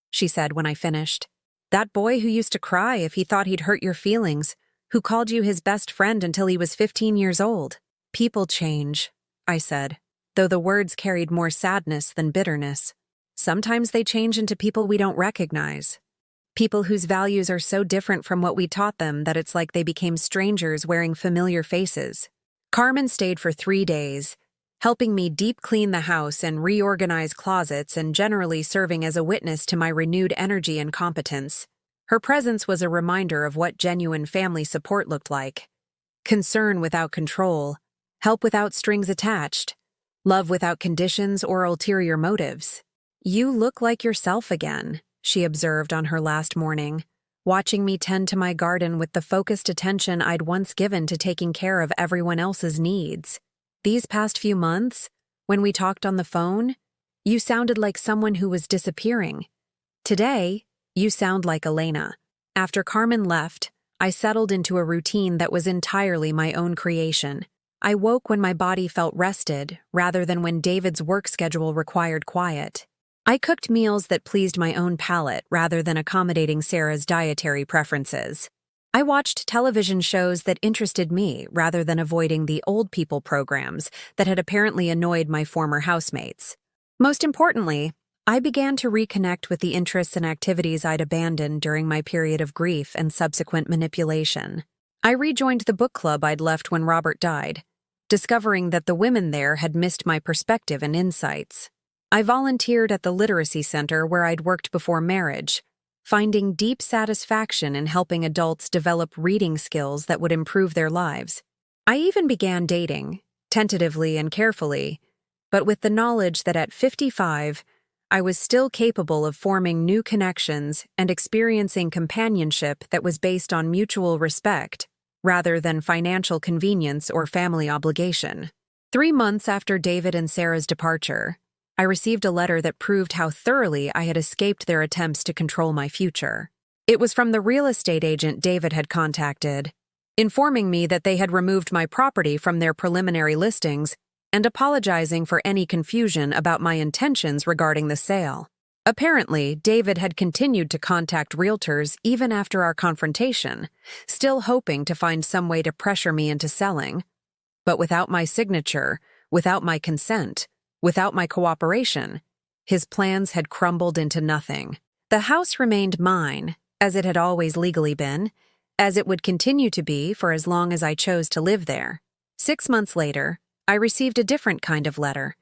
she said when I finished. "That boy who used to cry if he thought he'd hurt your feelings, who called you his best friend until he was 15 years old. People change," I said, though the words carried more sadness than bitterness. "Sometimes they change into people we don't recognize. People whose values are so different from what we taught them that it's like they became strangers wearing familiar faces." Carmen stayed for 3 days, helping me deep clean the house and reorganize closets and generally serving as a witness to my renewed energy and competence. Her presence was a reminder of what genuine family support looked like. Concern without control, help without strings attached, love without conditions or ulterior motives. "You look like yourself again," she observed on her last morning, watching me tend to my garden with the focused attention I'd once given to taking care of everyone else's needs. These past few months, when we talked on the phone, you sounded like someone who was disappearing. Today, you sound like Elena. After Carmen left, I settled into a routine that was entirely my own creation. I woke when my body felt rested, rather than when David's work schedule required quiet. I cooked meals that pleased my own palate rather than accommodating Sarah's dietary preferences. I watched television shows that interested me rather than avoiding the old people programs that had apparently annoyed my former housemates. Most importantly, I began to reconnect with the interests and activities I'd abandoned during my period of grief and subsequent manipulation. I rejoined the book club I'd left when Robert died, discovering that the women there had missed my perspective and insights. I volunteered at the literacy center where I'd worked before marriage, finding deep satisfaction in helping adults develop reading skills that would improve their lives. I even began dating, tentatively and carefully, but with the knowledge that at 55, I was still capable of forming new connections and experiencing companionship that was based on mutual respect, rather than financial convenience or family obligation. 3 months after David and Sarah's departure, I received a letter that proved how thoroughly I had escaped their attempts to control my future. It was from the real estate agent David had contacted, informing me that they had removed my property from their preliminary listings and apologizing for any confusion about my intentions regarding the sale. Apparently, David had continued to contact realtors even after our confrontation, still hoping to find some way to pressure me into selling. But without my signature, without my consent, without my cooperation, his plans had crumbled into nothing. The house remained mine, as it had always legally been, as it would continue to be for as long as I chose to live there. 6 months later, I received a different kind of letter,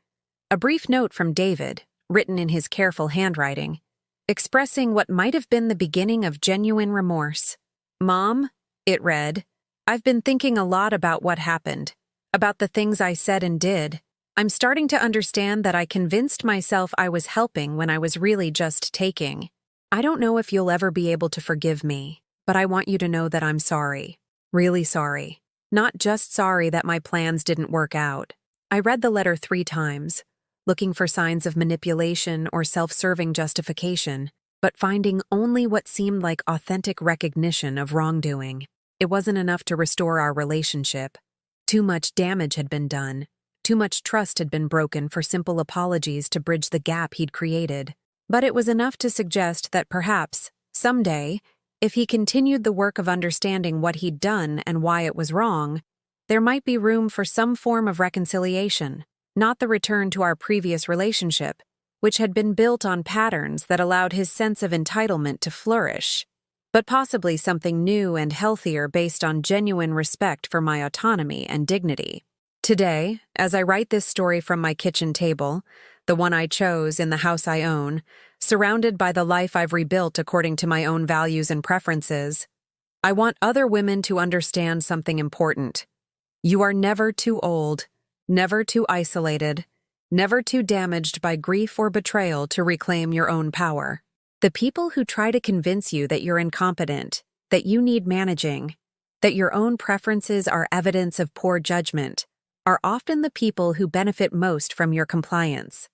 a brief note from David, written in his careful handwriting, expressing what might have been the beginning of genuine remorse. "Mom," it read, "I've been thinking a lot about what happened, about the things I said and did. I'm starting to understand that I convinced myself I was helping when I was really just taking. I don't know if you'll ever be able to forgive me, but I want you to know that I'm sorry. Really sorry. Not just sorry that my plans didn't work out." I read the letter 3 times, looking for signs of manipulation or self-serving justification, but finding only what seemed like authentic recognition of wrongdoing. It wasn't enough to restore our relationship. Too much damage had been done. Too much trust had been broken for simple apologies to bridge the gap he'd created. But it was enough to suggest that perhaps, someday, if he continued the work of understanding what he'd done and why it was wrong, there might be room for some form of reconciliation, not the return to our previous relationship, which had been built on patterns that allowed his sense of entitlement to flourish, but possibly something new and healthier based on genuine respect for my autonomy and dignity. Today, as I write this story from my kitchen table, the one I chose in the house I own, surrounded by the life I've rebuilt according to my own values and preferences, I want other women to understand something important. You are never too old, never too isolated, never too damaged by grief or betrayal to reclaim your own power. The people who try to convince you that you're incompetent, that you need managing, that your own preferences are evidence of poor judgment, are often the people who benefit most from your compliance.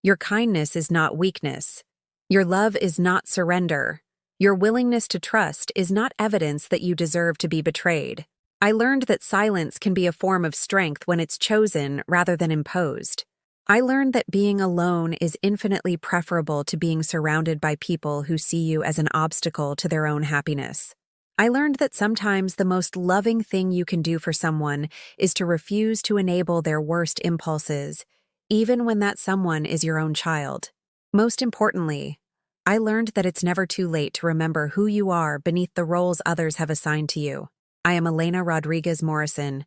Your kindness is not weakness. Your love is not surrender. Your willingness to trust is not evidence that you deserve to be betrayed. I learned that silence can be a form of strength when it's chosen rather than imposed. I learned that being alone is infinitely preferable to being surrounded by people who see you as an obstacle to their own happiness. I learned that sometimes the most loving thing you can do for someone is to refuse to enable their worst impulses, even when that someone is your own child. Most importantly, I learned that it's never too late to remember who you are beneath the roles others have assigned to you. I am Elena Rodriguez Morrison,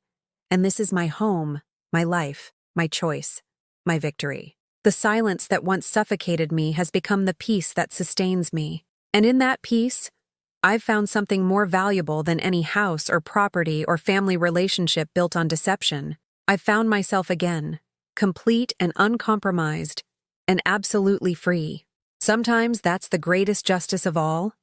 and this is my home, my life, my choice, my victory. The silence that once suffocated me has become the peace that sustains me, and in that peace, I've found something more valuable than any house or property or family relationship built on deception. I've found myself again, complete and uncompromised, and absolutely free. Sometimes that's the greatest justice of all,